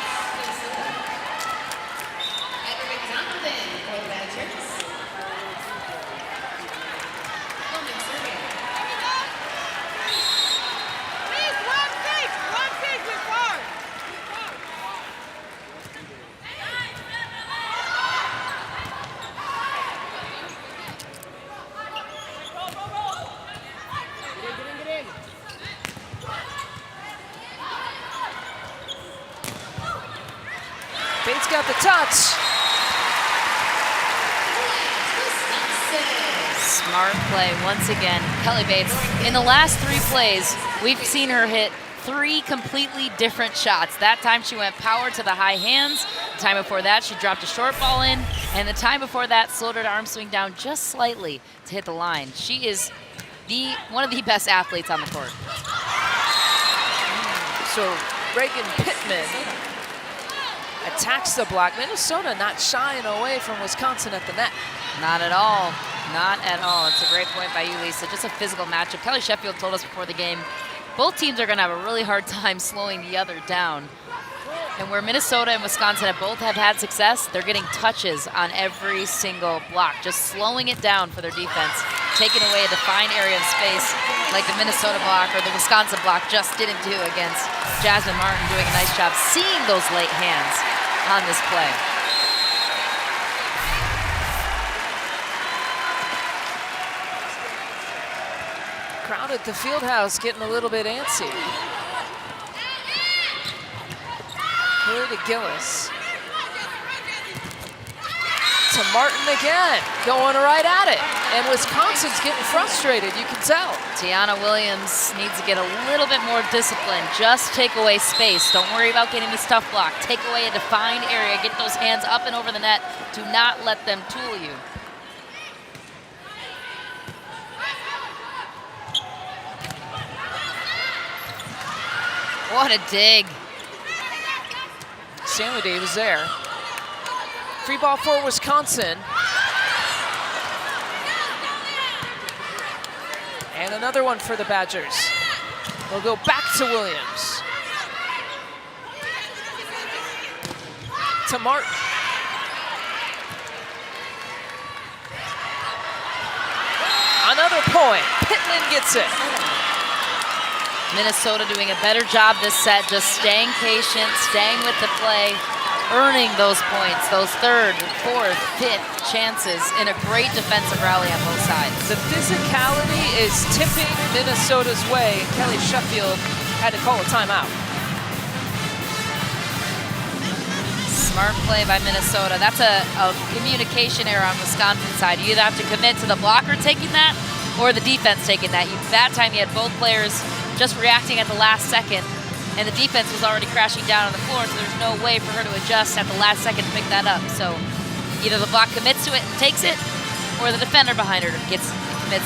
[SPEAKER 1] Bates got the touch.
[SPEAKER 2] Smart play once again. Kelly Bates, in the last 3 plays, we've seen her hit 3 completely different shots. That time she went power to the high hands. The time before that, she dropped a short ball in. And the time before that, slowed her arm swing down just slightly to hit the line. She is one of the best athletes on the court.
[SPEAKER 1] So Reagan Pittman attacks the block. Minnesota not shying away from Wisconsin at the net.
[SPEAKER 2] Not at all. Not at all. It's a great point by you, Lisa. Just a physical matchup. Kelly Sheffield told us before the game, both teams are going to have a really hard time slowing the other down. And where Minnesota and Wisconsin have both had success, they're getting touches on every single block, just slowing it down for their defense, taking away a defined area of space like the Minnesota block or the Wisconsin block just didn't do against Jasmine Martin, doing a nice job seeing those late hands on this play.
[SPEAKER 1] Crowd at the field house getting a little bit antsy. Here to Gillis. To Martin again, going right at it. And Wisconsin's getting frustrated, you can tell.
[SPEAKER 2] Tiana Williams needs to get a little bit more discipline. Just take away space. Don't worry about getting the stuff blocked. Take away a defined area. Get those hands up and over the net. Do not let them tool you. What a dig.
[SPEAKER 1] Stanley Davis there. Free ball for Wisconsin. And another one for the Badgers. They'll go back to Williams. To Martin. Another point. Pittman gets it.
[SPEAKER 2] Minnesota doing a better job this set, just staying patient, staying with the play, earning those points, those third, fourth, fifth chances in a great defensive rally on both sides.
[SPEAKER 1] The physicality is tipping Minnesota's way. Kelly Sheffield had to call a timeout.
[SPEAKER 2] Smart play by Minnesota. That's a communication error on Wisconsin's side. You either have to commit to the blocker taking that or the defense taking that. That time you had both players just reacting at the last second, and the defense was already crashing down on the floor, so there's no way for her to adjust at the last second to pick that up. So either the block commits to it and takes it, or the defender behind her commits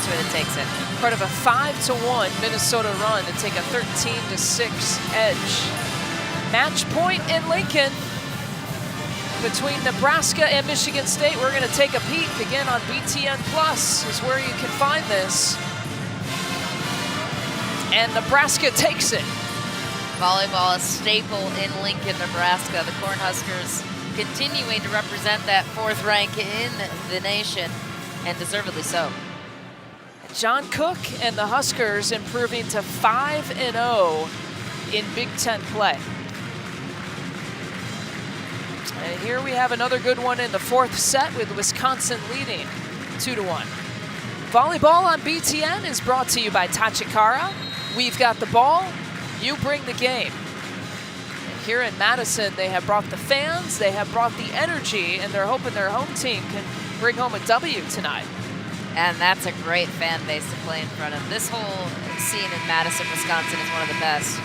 [SPEAKER 2] to it and takes it.
[SPEAKER 1] Part of a 5-1 Minnesota run to take a 13-6 edge. Match point in Lincoln between Nebraska and Michigan State. We're going to take a peek again on BTN Plus is where you can find this. And Nebraska takes it.
[SPEAKER 2] Volleyball, a staple in Lincoln, Nebraska. The Cornhuskers continuing to represent that 4th rank in the nation, and deservedly so.
[SPEAKER 1] John Cook and the Huskers improving to 5-0 in Big Ten play. And here we have another good one in the fourth set with Wisconsin leading 2-1. Volleyball on BTN is brought to you by Tachikara. We've got the ball, you bring the game. And here in Madison, they have brought the fans, they have brought the energy, and they're hoping their home team can bring home a W tonight.
[SPEAKER 2] And that's a great fan base to play in front of. This whole scene in Madison, Wisconsin is one of the best.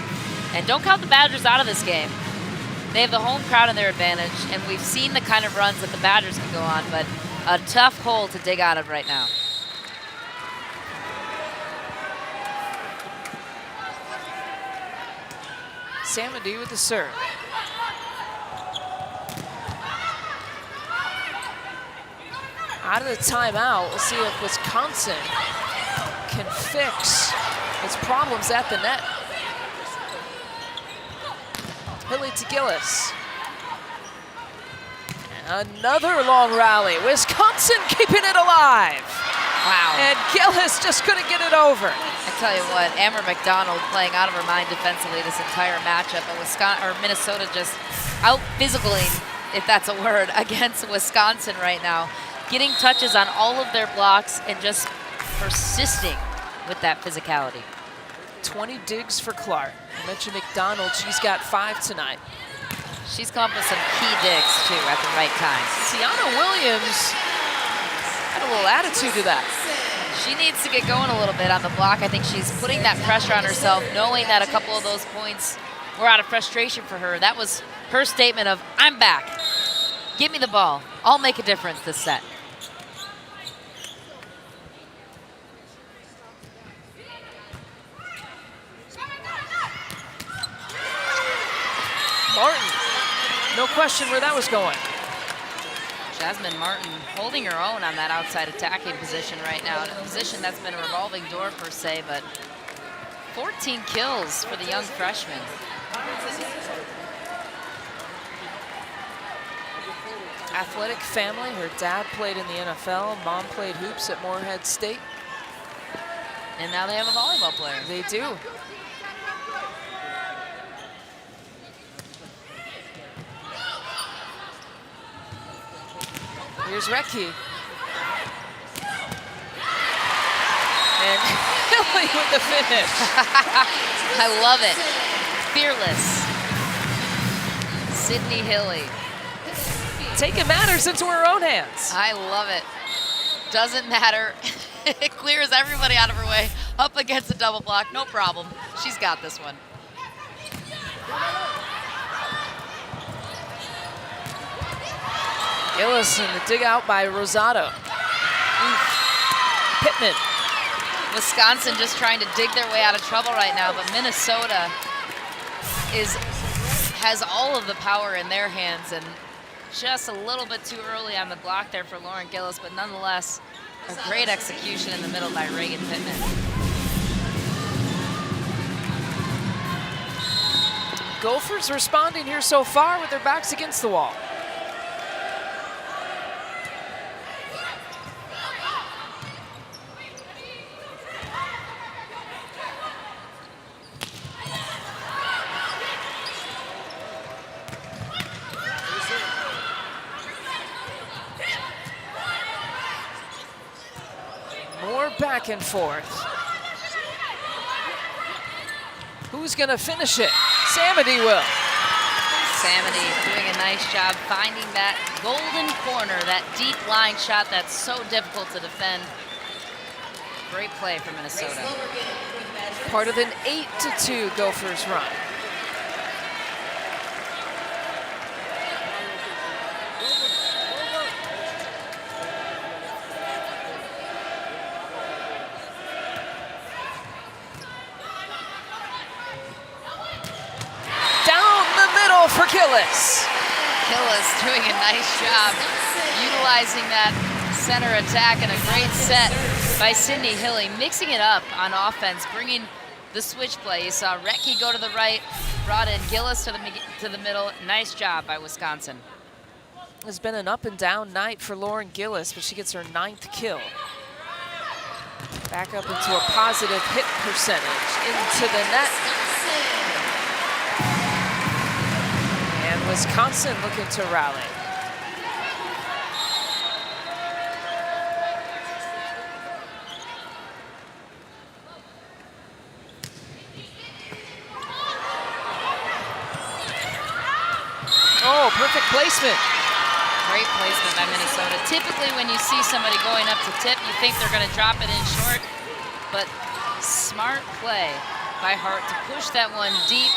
[SPEAKER 2] And don't count the Badgers out of this game. They have the home crowd in their advantage, and we've seen the kind of runs that the Badgers can go on, but a tough hole to dig out of right now.
[SPEAKER 1] Samady with the serve. Out of the timeout, we'll see if Wisconsin can fix its problems at the net. Hilly to Gillis. Another long rally. Wisconsin keeping it alive.
[SPEAKER 2] Wow.
[SPEAKER 1] And Gillis just couldn't get it over.
[SPEAKER 2] I tell you what, Amber McDonald playing out of her mind defensively this entire matchup, but Minnesota just out physicaling, if that's a word, against Wisconsin right now. Getting touches on all of their blocks and just persisting with that physicality.
[SPEAKER 1] 20 digs for Clark. I mentioned McDonald, she's got 5 tonight.
[SPEAKER 2] She's come up with some key digs too at the right time.
[SPEAKER 1] Tiana Williams had a little attitude to that.
[SPEAKER 2] She needs to get going a little bit on the block. I think she's putting that pressure on herself, knowing that a couple of those points were out of frustration for her. That was her statement of, I'm back. Give me the ball. I'll make a difference this set.
[SPEAKER 1] Martin, no question where that was going.
[SPEAKER 2] Jasmine Martin holding her own on that outside attacking position right now, in a position that's been a revolving door per se, but 14 kills for the young freshman.
[SPEAKER 1] Athletic family, her dad played in the NFL, mom played hoops at Morehead State.
[SPEAKER 2] And now they have a volleyball player.
[SPEAKER 1] They do. Here's Recchi. And Hilly with the finish.
[SPEAKER 2] I love it. Fearless. Sydney Hilly.
[SPEAKER 1] Taking matters into her own hands.
[SPEAKER 2] I love it. Doesn't matter. It clears everybody out of her way. Up against the double block, no problem. She's got this one.
[SPEAKER 1] Gillis in the dig out by Rosado. Pittman.
[SPEAKER 2] Wisconsin just trying to dig their way out of trouble right now, but Minnesota has all of the power in their hands, and just a little bit too early on the block there for Lauren Gillis, but nonetheless, a great execution in the middle by Reagan Pittman.
[SPEAKER 1] Gophers responding here so far with their backs against the wall. More back and forth. Who's gonna finish it? Samady will.
[SPEAKER 2] Samady doing a nice job finding that golden corner, that deep line shot that's so difficult to defend. Great play for Minnesota.
[SPEAKER 1] Part of an 8-2 Gophers run. For Gillis.
[SPEAKER 2] Gillis doing a nice job utilizing that center attack, and a great set by Sydney Hilly, mixing it up on offense, bringing the switch play. You saw Recchi go to the right, brought in Gillis to the middle. Nice job by Wisconsin.
[SPEAKER 1] It's been an up and down night for Lauren Gillis, but she gets her 9th kill. Back up into a positive hit percentage into the net. And Wisconsin looking to rally. Oh, perfect placement.
[SPEAKER 2] Great placement by Minnesota. Typically when you see somebody going up to tip, you think they're going to drop it in short, but smart play by Hart to push that one deep.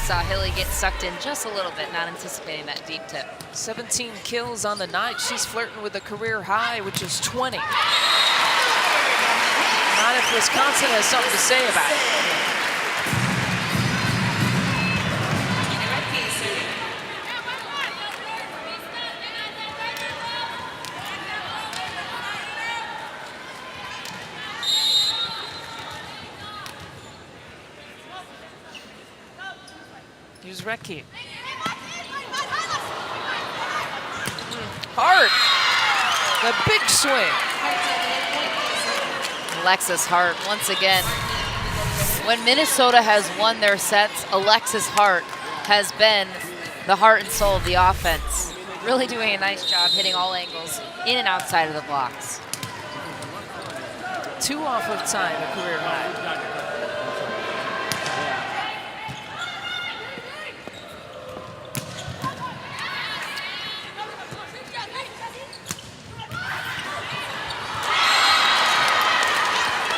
[SPEAKER 2] Saw Hilly get sucked in just a little bit, not anticipating that deep tip.
[SPEAKER 1] 17 kills on the night. She's flirting with a career high, which is 20. Not if Wisconsin has something to say about it. Here's Recchi. Hart, the big swing.
[SPEAKER 2] Alexis Hart, once again. When Minnesota has won their sets, Alexis Hart has been the heart and soul of the offense. Really doing a nice job hitting all angles in and outside of the blocks.
[SPEAKER 1] 2 off of time, a career high.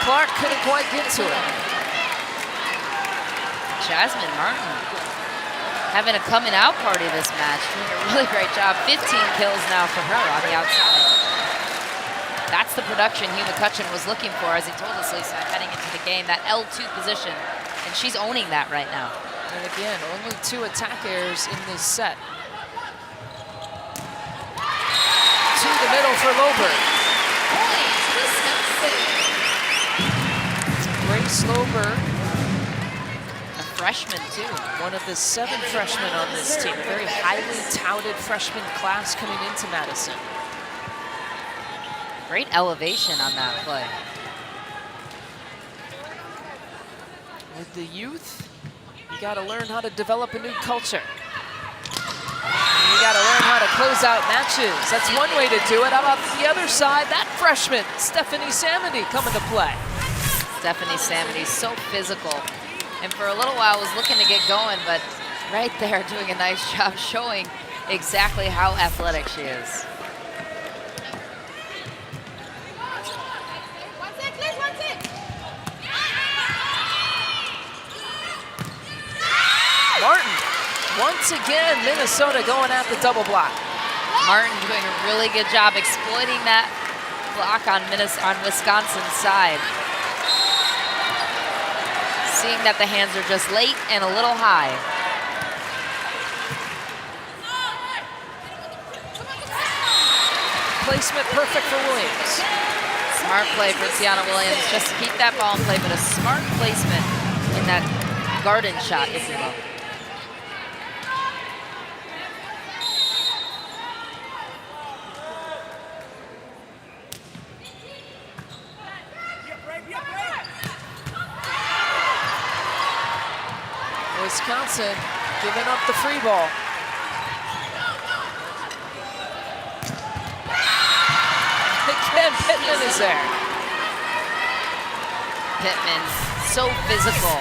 [SPEAKER 1] Clark couldn't quite get to it.
[SPEAKER 2] Jasmine Martin having a coming out party this match, doing a really great job. 15 kills now for her on the outside. That's the production Hugh McCutcheon was looking for, as he told us, Lisa, heading into the game, that L2 position, and she's owning that right now.
[SPEAKER 1] And again, only 2 attack errors in this set. To the middle for Lober. Grace Lober,
[SPEAKER 2] a freshman too.
[SPEAKER 1] One of the 7 freshmen on this team. A very highly touted freshman class coming into Madison.
[SPEAKER 2] Great elevation on that play.
[SPEAKER 1] With the youth, you got to learn how to develop a new culture. And you got to learn how to close out matches. That's one way to do it. How about the other side? That freshman, Stephanie Samity, coming to play.
[SPEAKER 2] Stephanie Samity, so physical. And for a little while was looking to get going, but right there doing a nice job showing exactly how athletic she is.
[SPEAKER 1] Martin, once again, Minnesota going at the double block.
[SPEAKER 2] Martin doing a really good job exploiting that block on Wisconsin's side. Seeing that the hands are just late and a little high.
[SPEAKER 1] Placement perfect for Williams.
[SPEAKER 2] Smart play for Tiana Williams, just to keep that ball in play, but a smart placement in that garden shot, if you will.
[SPEAKER 1] Wisconsin giving up the free ball. Again, Pittman is there.
[SPEAKER 2] Pittman, so physical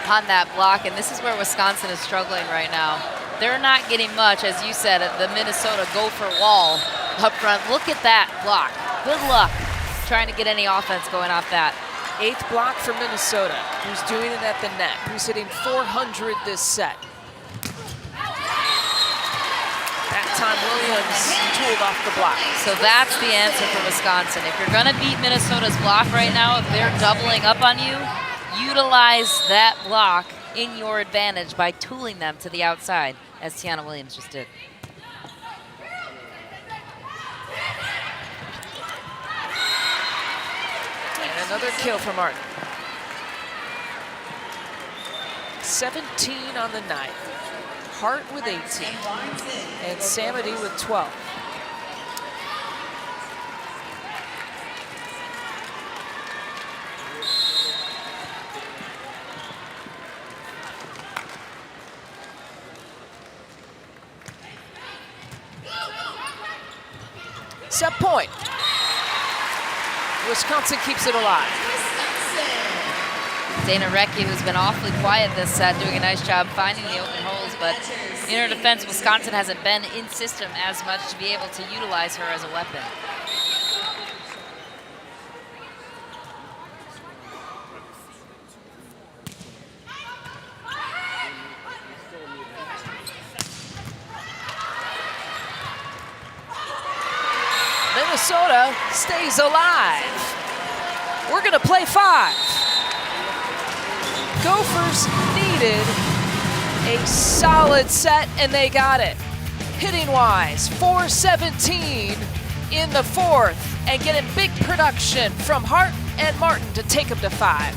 [SPEAKER 2] on that block, and this is where Wisconsin is struggling right now. They're not getting much, as you said, at the Minnesota Gopher wall up front. Look at that block. Good luck trying to get any offense going off that.
[SPEAKER 1] 8th block for Minnesota, who's doing it at the net, who's hitting 400 this set. That time Williams tooled off the block.
[SPEAKER 2] So that's the answer for Wisconsin. If you're gonna beat Minnesota's block right now, if they're doubling up on you, utilize that block in your advantage by tooling them to the outside, as Tiana Williams just did.
[SPEAKER 1] Another kill for Martin. 17 on the night. Hart with 18. And Samity with 12. Set point. Wisconsin keeps it alive.
[SPEAKER 2] Dana Recchi, who's been awfully quiet this set, doing a nice job finding the open holes, but in her defense, Wisconsin hasn't been in system as much to be able to utilize her as a weapon.
[SPEAKER 1] Minnesota stays alive. We're gonna play 5. Gophers needed a solid set, and they got it. Hitting-wise, 417 in the 4th, and getting big production from Hart and Martin to take them to 5.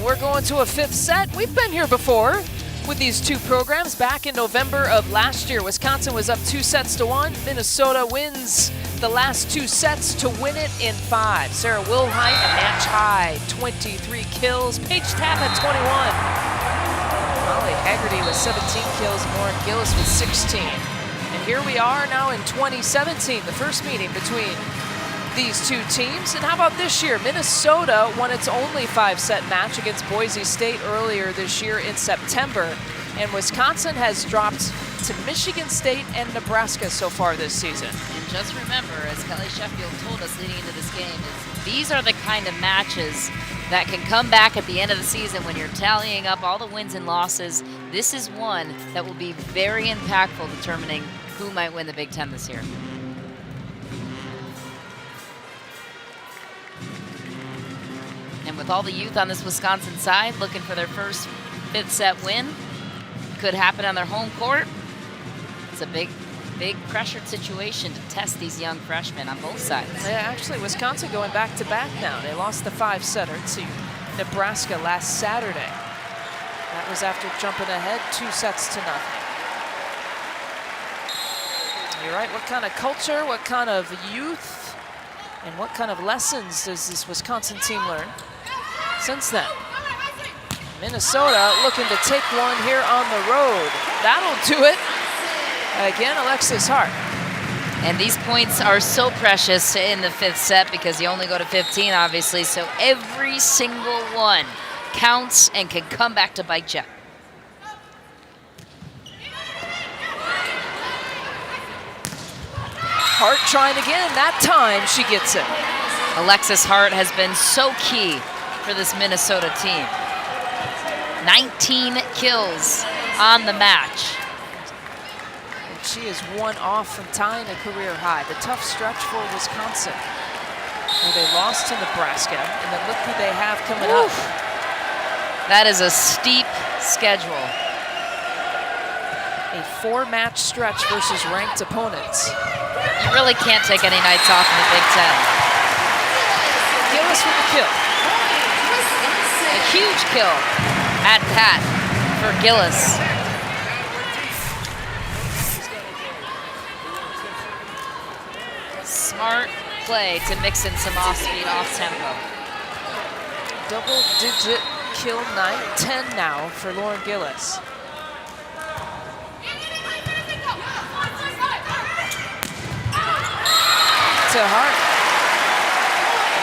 [SPEAKER 1] We're going to a 5th set. We've been here before with these 2 programs. Back in November of last year, Wisconsin was up 2-1. Minnesota wins the last 2 sets to win it in 5. Sarah Wilhite, a match high, 23 kills. Paige Tapp at 21. Molly Haggerty with 17 kills. Lauren Gillis with 16. And here we are now in 2017, the first meeting between these 2 teams. And how about this year? Minnesota won its only 5-set match against Boise State earlier this year in September. And Wisconsin has dropped to Michigan State and Nebraska so far this season.
[SPEAKER 2] And just remember, as Kelly Sheffield told us leading into this game, is these are the kind of matches that can come back at the end of the season when you're tallying up all the wins and losses. This is one that will be very impactful, determining who might win the Big Ten this year. And with all the youth on this Wisconsin side looking for their first 5th set win, could happen on their home court. It's a big pressured situation to test these young freshmen on both sides.
[SPEAKER 1] Yeah, actually, Wisconsin going back-to-back now. They lost the 5-setter to Nebraska last Saturday. That was after jumping ahead 2-0. You're right, what kind of culture, what kind of youth, and what kind of lessons does this Wisconsin team learn since then? Minnesota looking to take one here on the road. That'll do it. Again, Alexis Hart.
[SPEAKER 2] And these points are so precious in the 5th set because you only go to 15, obviously, so every single one counts and can come back to bite you.
[SPEAKER 1] Hart trying again. That time she gets it.
[SPEAKER 2] Alexis Hart has been so key for this Minnesota team. 19 kills on the match.
[SPEAKER 1] And she is 1 off from tying a career high. The tough stretch for Wisconsin, where they lost to Nebraska, and then look who they have coming up.
[SPEAKER 2] That is a steep schedule.
[SPEAKER 1] A 4-match stretch versus ranked opponents.
[SPEAKER 2] You really can't take any nights off in the Big Ten.
[SPEAKER 1] Gillis with the kill.
[SPEAKER 2] A huge kill at Pat for Gillis. Smart play to mix in some off-speed, off-tempo.
[SPEAKER 1] Double-digit kill night, 10 now for Lauren Gillis. To Hart.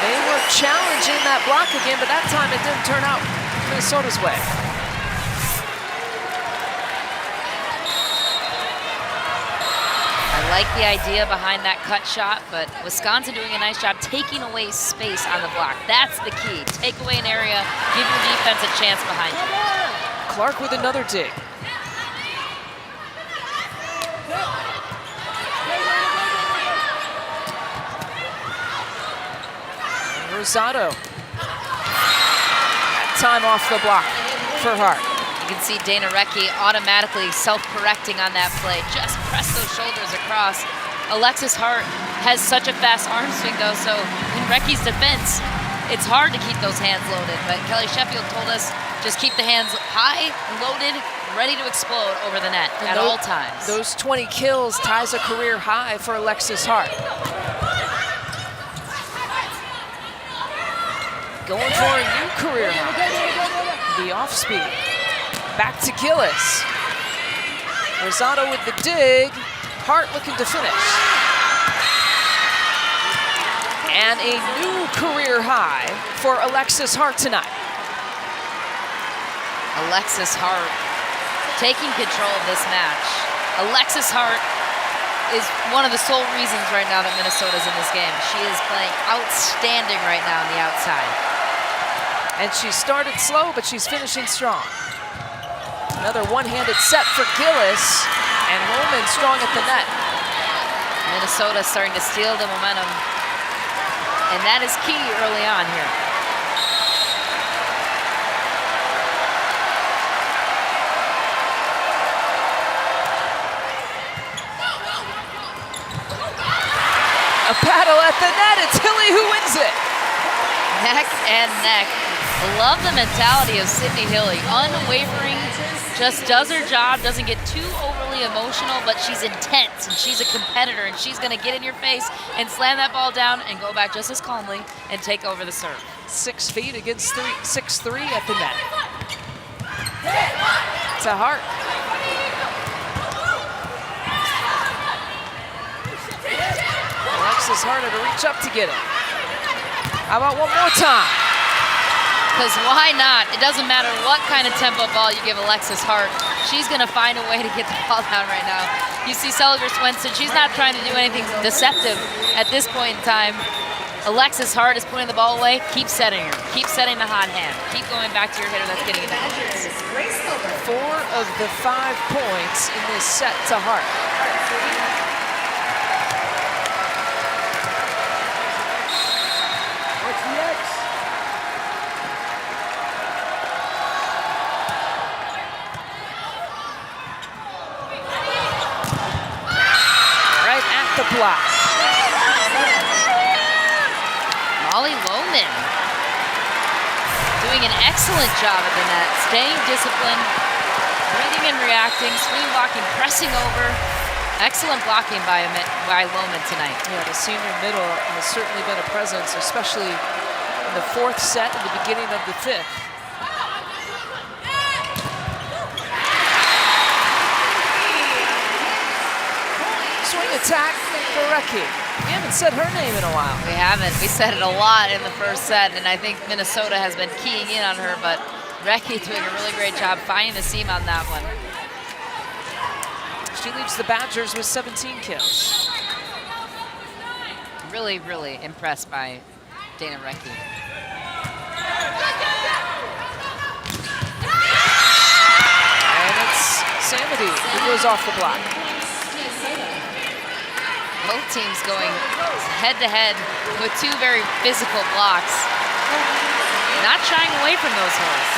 [SPEAKER 1] They were challenging that block again, but that time it didn't turn out Minnesota's way.
[SPEAKER 2] I like the idea behind that cut shot, but Wisconsin doing a nice job taking away space on the block. That's the key. Take away an area, give your defense a chance behind you.
[SPEAKER 1] Clark with another dig. Rosado. Time off the block for Hart.
[SPEAKER 2] You can see Dana Recchi automatically self-correcting on that play. Just press those shoulders across. Alexis Hart has such a fast arm swing, though, so in Recchi's defense, it's hard to keep those hands loaded. But Kelly Sheffield told us, just keep the hands high, loaded, ready to explode over the net at all times.
[SPEAKER 1] Those 20 kills ties a career high for Alexis Hart. Going for a new career high. The off speed. Back to Gillis. Rosado with the dig. Hart looking to finish. And a new career high for Alexis Hart tonight.
[SPEAKER 2] Alexis Hart taking control of this match. Alexis Hart is one of the sole reasons right now that Minnesota's in this game. She is playing outstanding right now on the outside.
[SPEAKER 1] And she started slow, but she's finishing strong. Another one-handed set for Gillis, and Roman strong at the net.
[SPEAKER 2] Minnesota starting to steal the momentum, and that is key early on here.
[SPEAKER 1] A battle at the net, it's Hilly who wins it.
[SPEAKER 2] Neck and neck. Love the mentality of Sydney Hilly. Unwavering, just does her job, doesn't get too overly emotional, but she's intense and she's a competitor and she's gonna get in your face and slam that ball down and go back just as calmly and take over the serve.
[SPEAKER 1] 6 feet against 6'3" at the net. To Hart. Alexis Hart had to reach up to get it. How about one more time?
[SPEAKER 2] Because why not? It doesn't matter what kind of tempo ball you give Alexis Hart. She's going to find a way to get the ball down right now. You see Selger Swenson, she's not trying to do anything deceptive at this point in time. Alexis Hart is putting the ball away. Keep setting her. Keep setting the hot hand. Keep going back to your hitter that's getting it.
[SPEAKER 1] 4 of the 5 points in this set to Hart.
[SPEAKER 3] What's next?
[SPEAKER 1] Right at the block.
[SPEAKER 2] Molly Lohman doing an excellent job at the net, staying disciplined, reading and reacting, swing blocking, pressing over. Excellent blocking by Lohman tonight.
[SPEAKER 1] Yeah, the senior middle has certainly been a presence, especially in the 4th set and the beginning of the 5th. Swing attack for Recchi. We haven't said her name in a while.
[SPEAKER 2] We haven't. We said it a lot in the first set, and I think Minnesota has been keying in on her, but Recchi doing a really great job finding the seam on that one.
[SPEAKER 1] She leads the Badgers with 17 kills.
[SPEAKER 2] Really, really impressed by Dana Recchi.
[SPEAKER 1] And it's Samity who goes off the block.
[SPEAKER 2] Both teams going head-to-head with 2 very physical blocks. Not shying away from those holes.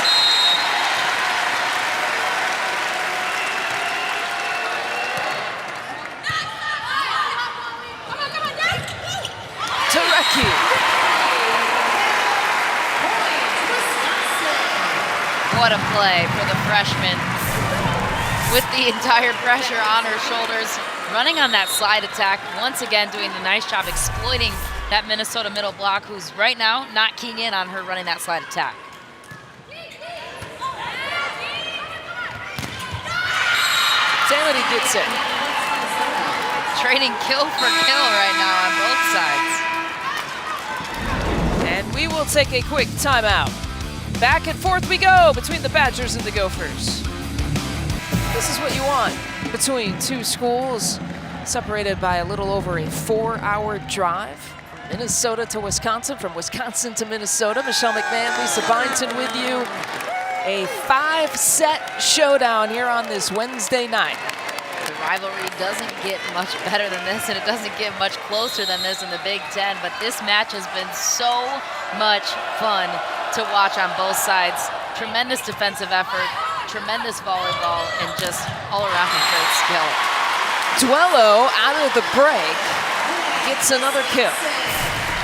[SPEAKER 1] To Recchi.
[SPEAKER 2] What a play for the freshman. With the entire pressure on her shoulders, running on that slide attack, once again doing a nice job exploiting that Minnesota middle block, who's right now not keying in on her running that slide attack.
[SPEAKER 1] Samity gets it.
[SPEAKER 2] Trading kill for kill right now on both sides.
[SPEAKER 1] And we will take a quick timeout. Back and forth we go between the Badgers and the Gophers. This is what you want between 2 schools separated by a little over a 4-hour drive. From Minnesota to Wisconsin, from Wisconsin to Minnesota. Michelle McMahon, Lisa Byington with you. A 5-set showdown here on this Wednesday night.
[SPEAKER 2] The rivalry doesn't get much better than this, and it doesn't get much closer than this in the Big Ten, but this match has been so much fun to watch on both sides. Tremendous defensive effort, tremendous volleyball, and just all around great skill.
[SPEAKER 1] Duello out of the break gets another kill.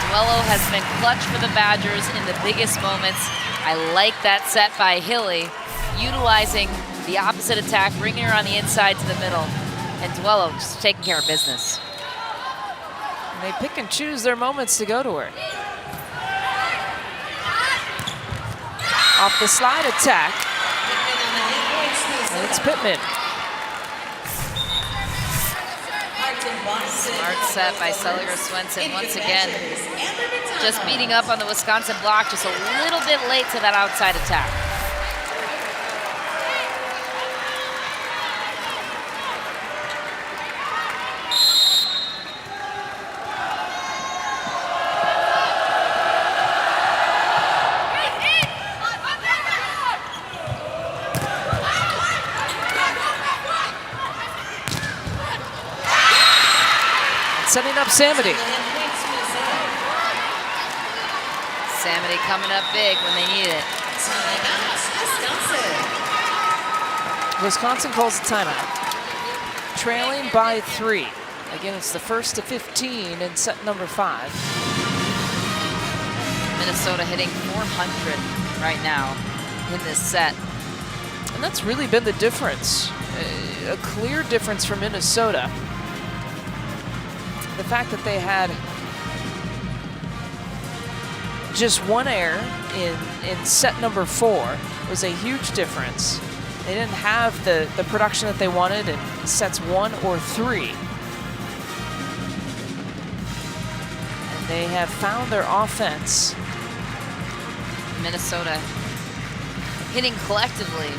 [SPEAKER 2] Duello has been clutch for the Badgers in the biggest moments. I like that set by Hilly, utilizing the opposite attack, bringing her on the inside to the middle, and Duello just taking care of business.
[SPEAKER 1] And they pick and choose their moments to go to her. Off the slide attack, and it's Pittman.
[SPEAKER 2] Smart set by Cellular Swenson once again. Just beating up on the Wisconsin block, just a little bit late to that outside attack.
[SPEAKER 1] Setting up Samity.
[SPEAKER 2] Samity coming up big when they need it.
[SPEAKER 1] Wisconsin calls a timeout. Trailing by 3. Again, it's the first to 15 in set number 5.
[SPEAKER 2] Minnesota hitting 400 right now in this set.
[SPEAKER 1] And that's really been the difference. A clear difference for Minnesota. The fact that they had just 1 error in set number 4 was a huge difference. They didn't have the production that they wanted in sets 1 or 3. And they have found their offense.
[SPEAKER 2] Minnesota hitting collectively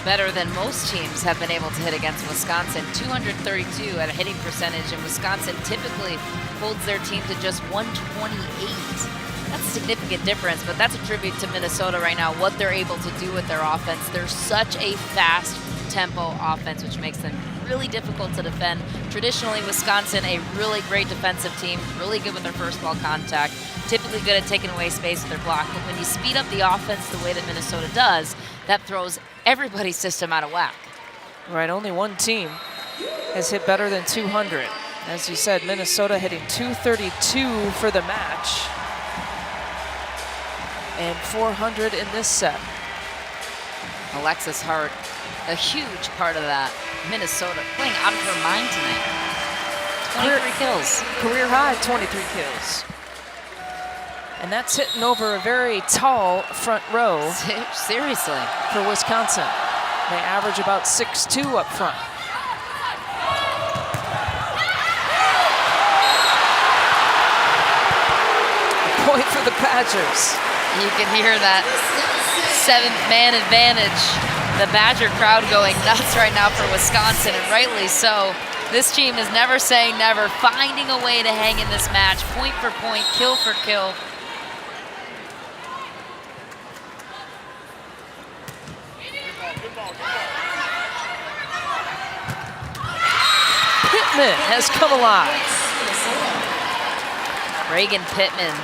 [SPEAKER 2] better than most teams have been able to hit against Wisconsin. 232 at a hitting percentage, and Wisconsin typically holds their team to just 128. That's a significant difference, but that's a tribute to Minnesota right now, what they're able to do with their offense. They're such a fast tempo offense, which makes them really difficult to defend. Traditionally, Wisconsin, a really great defensive team, really good with their first ball contact, typically good at taking away space with their block. But when you speed up the offense the way that Minnesota does, that throws everybody's system out of whack.
[SPEAKER 1] Right, only one team has hit better than 200. As you said, Minnesota hitting 232 for the match. And 400 in this set.
[SPEAKER 2] Alexis Hart, a huge part of that. Minnesota playing out of her mind tonight. 23 kills.
[SPEAKER 1] Career high, 23 kills. And that's hitting over a very tall front row.
[SPEAKER 2] Seriously.
[SPEAKER 1] For Wisconsin. They average about 6'2" up front. A point for the Badgers.
[SPEAKER 2] You can hear that 7th man advantage. The Badger crowd going nuts right now for Wisconsin, and rightly so. This team is never saying never, finding a way to hang in this match, point for point, kill for kill.
[SPEAKER 1] Pittman has come alive.
[SPEAKER 2] Reagan Pittman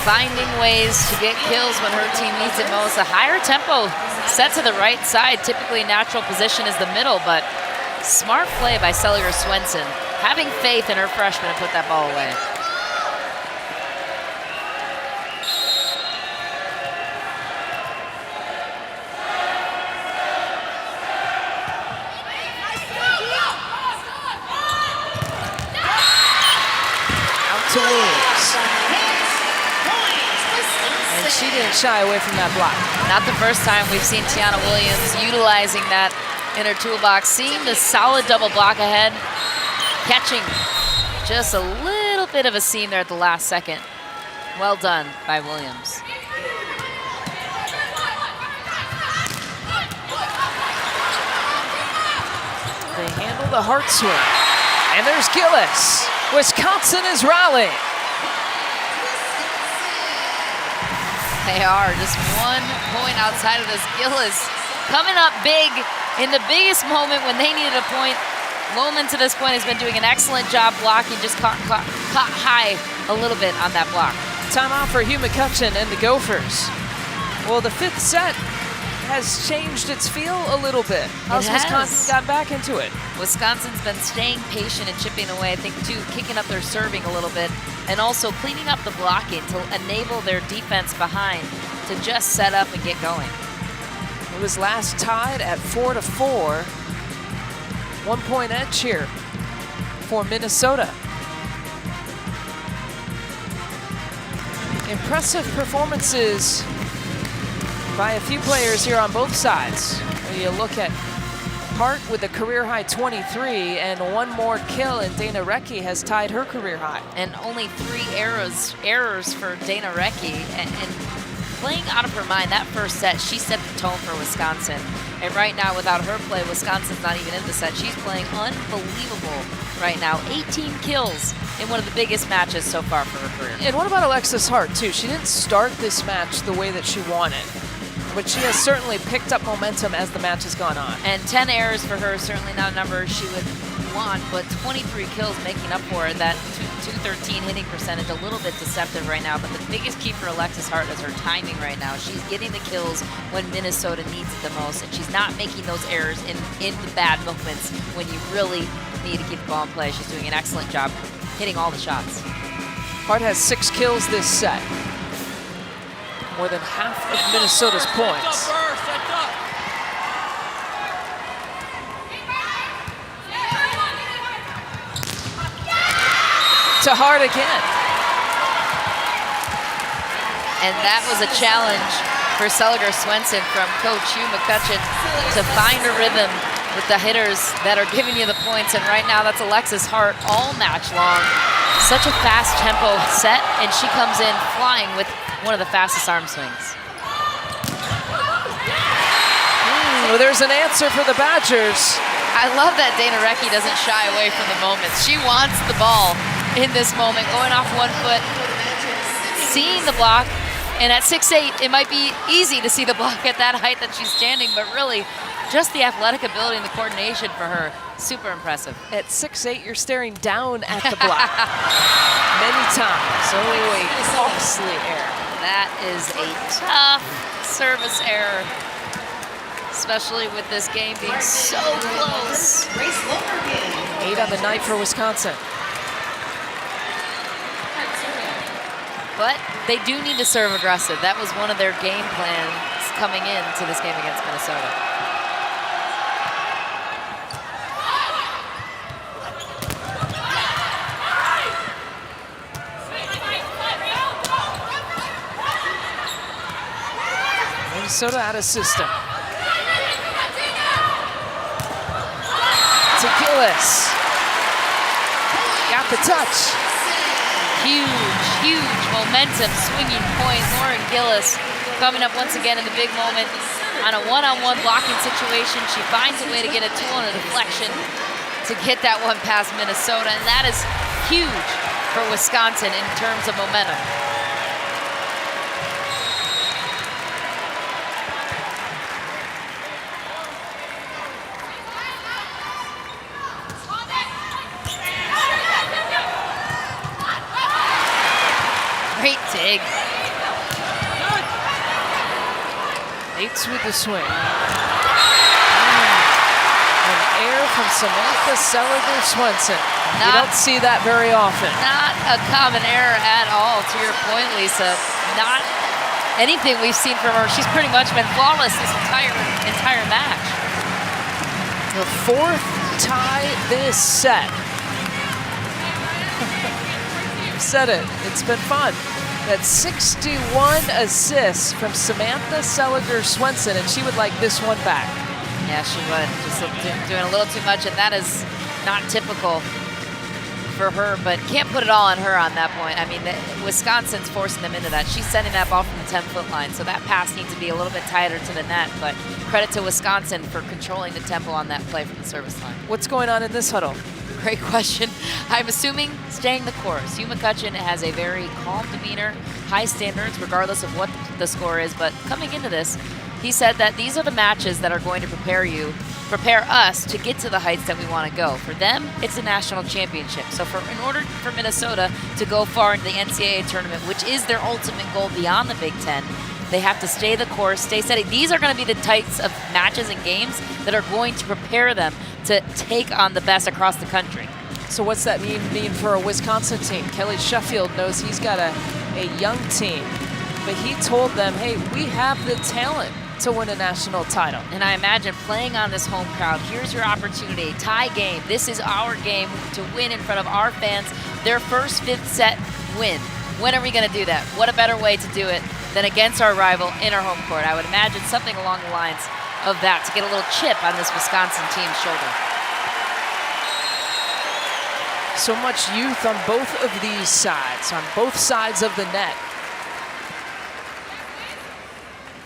[SPEAKER 2] finding ways to get kills when her team needs it most. A higher tempo set to the right side. Typically natural position is the middle, but smart play by Cellular Swenson. Having faith in her freshman to put that ball away.
[SPEAKER 1] Out to Williams. And she didn't shy away from that block.
[SPEAKER 2] Not the first time we've seen Tiana Williams utilizing that in her toolbox. Seeing the solid double block ahead, catching just a little bit of a seam there at the last second. Well done by Williams.
[SPEAKER 1] They handle the Hart swing. And there's Gillis. Wisconsin is rallying.
[SPEAKER 2] They are just 1 point outside of this. Gillis coming up big in the biggest moment when they needed a point. Lohman to this point has been doing an excellent job blocking, just caught high a little bit on that block.
[SPEAKER 1] Timeout for Hugh McCutcheon and the Gophers. Well, the 5th set has changed its feel a little bit. How's Wisconsin got back into it?
[SPEAKER 2] Wisconsin's been staying patient and chipping away, I think, too, kicking up their serving a little bit, and also cleaning up the blocking to enable their defense behind to just set up and get going.
[SPEAKER 1] It was last tied at 4-4. 1 point edge here for Minnesota. Impressive performances by a few players here on both sides. When you look at Hart with a career-high 23 and one more kill, and Dana Recchi has tied her career high.
[SPEAKER 2] And only 3 errors for Dana Recchi. And playing out of her mind, that first set, she set the tone for Wisconsin. And right now, without her play, Wisconsin's not even in the set. She's playing unbelievable right now. 18 kills in one of the biggest matches so far for her career.
[SPEAKER 1] And what about Alexis Hart, too? She didn't start this match the way that she wanted, but she has certainly picked up momentum as the match has gone on.
[SPEAKER 2] And 10 errors for her, certainly not a number she would want, but 23 kills making up for it. That 213 hitting percentage, a little bit deceptive right now, but the biggest key for Alexis Hart is her timing right now. She's getting the kills when Minnesota needs it the most, and she's not making those errors in the bad moments when you really need to keep the ball in play. She's doing an excellent job hitting all the shots.
[SPEAKER 1] Hart has 6 kills this set. More than half of Minnesota's points. To Hart again.
[SPEAKER 2] And that was a challenge for Seliger Swenson from Coach Hugh McCutcheon to find a rhythm with the hitters that are giving you the points. And right now that's Alexis Hart all match long. Such a fast tempo set, and she comes in flying with one of the fastest arm swings.
[SPEAKER 1] Well, there's an answer for the Badgers.
[SPEAKER 2] I love that Dana Recchi doesn't shy away from the moment. She wants the ball in this moment, going off one foot, seeing the block, and at 6'8", it might be easy to see the block at that height that she's standing, but really, just the athletic ability and the coordination for her, super impressive.
[SPEAKER 1] At 6'8", you're staring down at the block many times. Oh, a costly error.
[SPEAKER 2] That is a tough service error, especially with this game being so close.
[SPEAKER 1] 8 on the night for Wisconsin.
[SPEAKER 2] But they do need to serve aggressive. That was one of their game plans coming into this game against Minnesota.
[SPEAKER 1] Minnesota out of system. To Gillis. Got the touch.
[SPEAKER 2] Huge momentum swinging point. Lauren Gillis coming up once again in the big moment on a one-on-one blocking situation. She finds a way to get a tool and a deflection to get that one past Minnesota, and that is huge for Wisconsin in terms of momentum. Great dig.
[SPEAKER 1] Bates with the swing. An air from Samantha Seliger Swenson. You don't see that very often.
[SPEAKER 2] Not a common error at all, to your point, Lisa. Not anything we've seen from her. She's pretty much been flawless this entire match.
[SPEAKER 1] The 4th tie this set. Said it. It's been fun. That's 61 assists from Samantha Seliger Swenson, and she would like this one back.
[SPEAKER 2] Yeah, she would. Just doing a little too much, and that is not typical for her, but can't put it all on her on that point. I mean, Wisconsin's forcing them into that. She's sending that ball from the 10-foot line, so that pass needs to be a little bit tighter to the net, but credit to Wisconsin for controlling the tempo on that play from the service line.
[SPEAKER 1] What's going on in this huddle?
[SPEAKER 2] Great question. I'm assuming staying the course. Hugh McCutcheon has a very calm demeanor, high standards, regardless of what the score is. But coming into this, he said that these are the matches that are going to prepare us to get to the heights that we want to go. For them, it's a national championship. So in order for Minnesota to go far into the NCAA tournament, which is their ultimate goal beyond the Big Ten, they have to stay the course, stay steady. These are going to be the types of matches and games that are going to prepare them to take on the best across the country.
[SPEAKER 1] So what's that mean for a Wisconsin team? Kelly Sheffield knows he's got a young team, but he told them, hey, we have the talent to win a national title.
[SPEAKER 2] And I imagine playing on this home crowd, here's your opportunity, tie game. This is our game to win in front of our fans, their first 5th set win. When are we going to do that? What a better way to do it than against our rival in our home court? I would imagine something along the lines of that to get a little chip on this Wisconsin team's shoulder.
[SPEAKER 1] So much youth on both of these sides, on both sides of the net.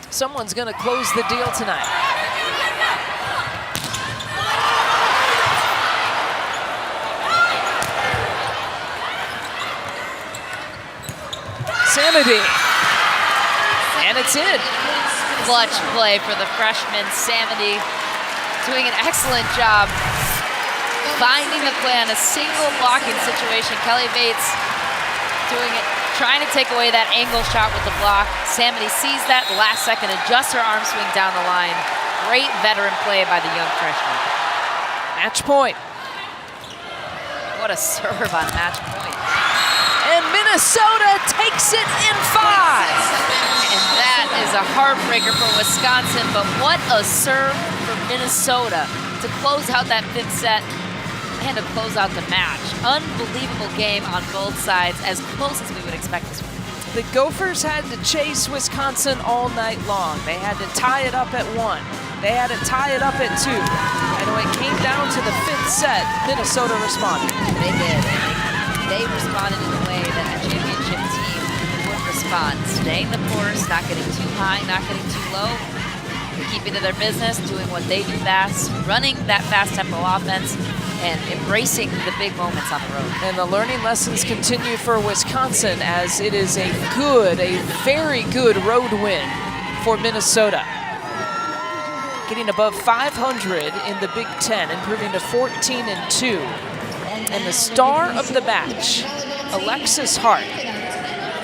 [SPEAKER 1] Someone's going to close the deal tonight. Samedy. And it's in.
[SPEAKER 2] Clutch play for the freshman, Samedy, doing an excellent job finding the play on a single blocking situation. Kelly Bates doing it, trying to take away that angle shot with the block. Samedy sees that last second, adjusts her arm swing down the line. Great veteran play by the young freshman.
[SPEAKER 1] Match point.
[SPEAKER 2] What a serve on match point.
[SPEAKER 1] And Minnesota takes it in 5.
[SPEAKER 2] And that is a heartbreaker for Wisconsin, but what a serve for Minnesota to close out that 5th set and to close out the match. Unbelievable game on both sides, as close as we would expect this one.
[SPEAKER 1] The Gophers had to chase Wisconsin all night long. They had to tie it up at 1. They had to tie it up at 2. And when it came down to the 5th set, Minnesota responded.
[SPEAKER 2] They did. They responded in a way that a championship team would respond. Staying the course, not getting too high, not getting too low, keeping to their business, doing what they do best, running that fast tempo offense, and embracing the big moments on the road.
[SPEAKER 1] And the learning lessons continue for Wisconsin as it is a very good road win for Minnesota. Getting above 500 in the Big Ten, improving to 14-2. And the star of the match, Alexis Hart,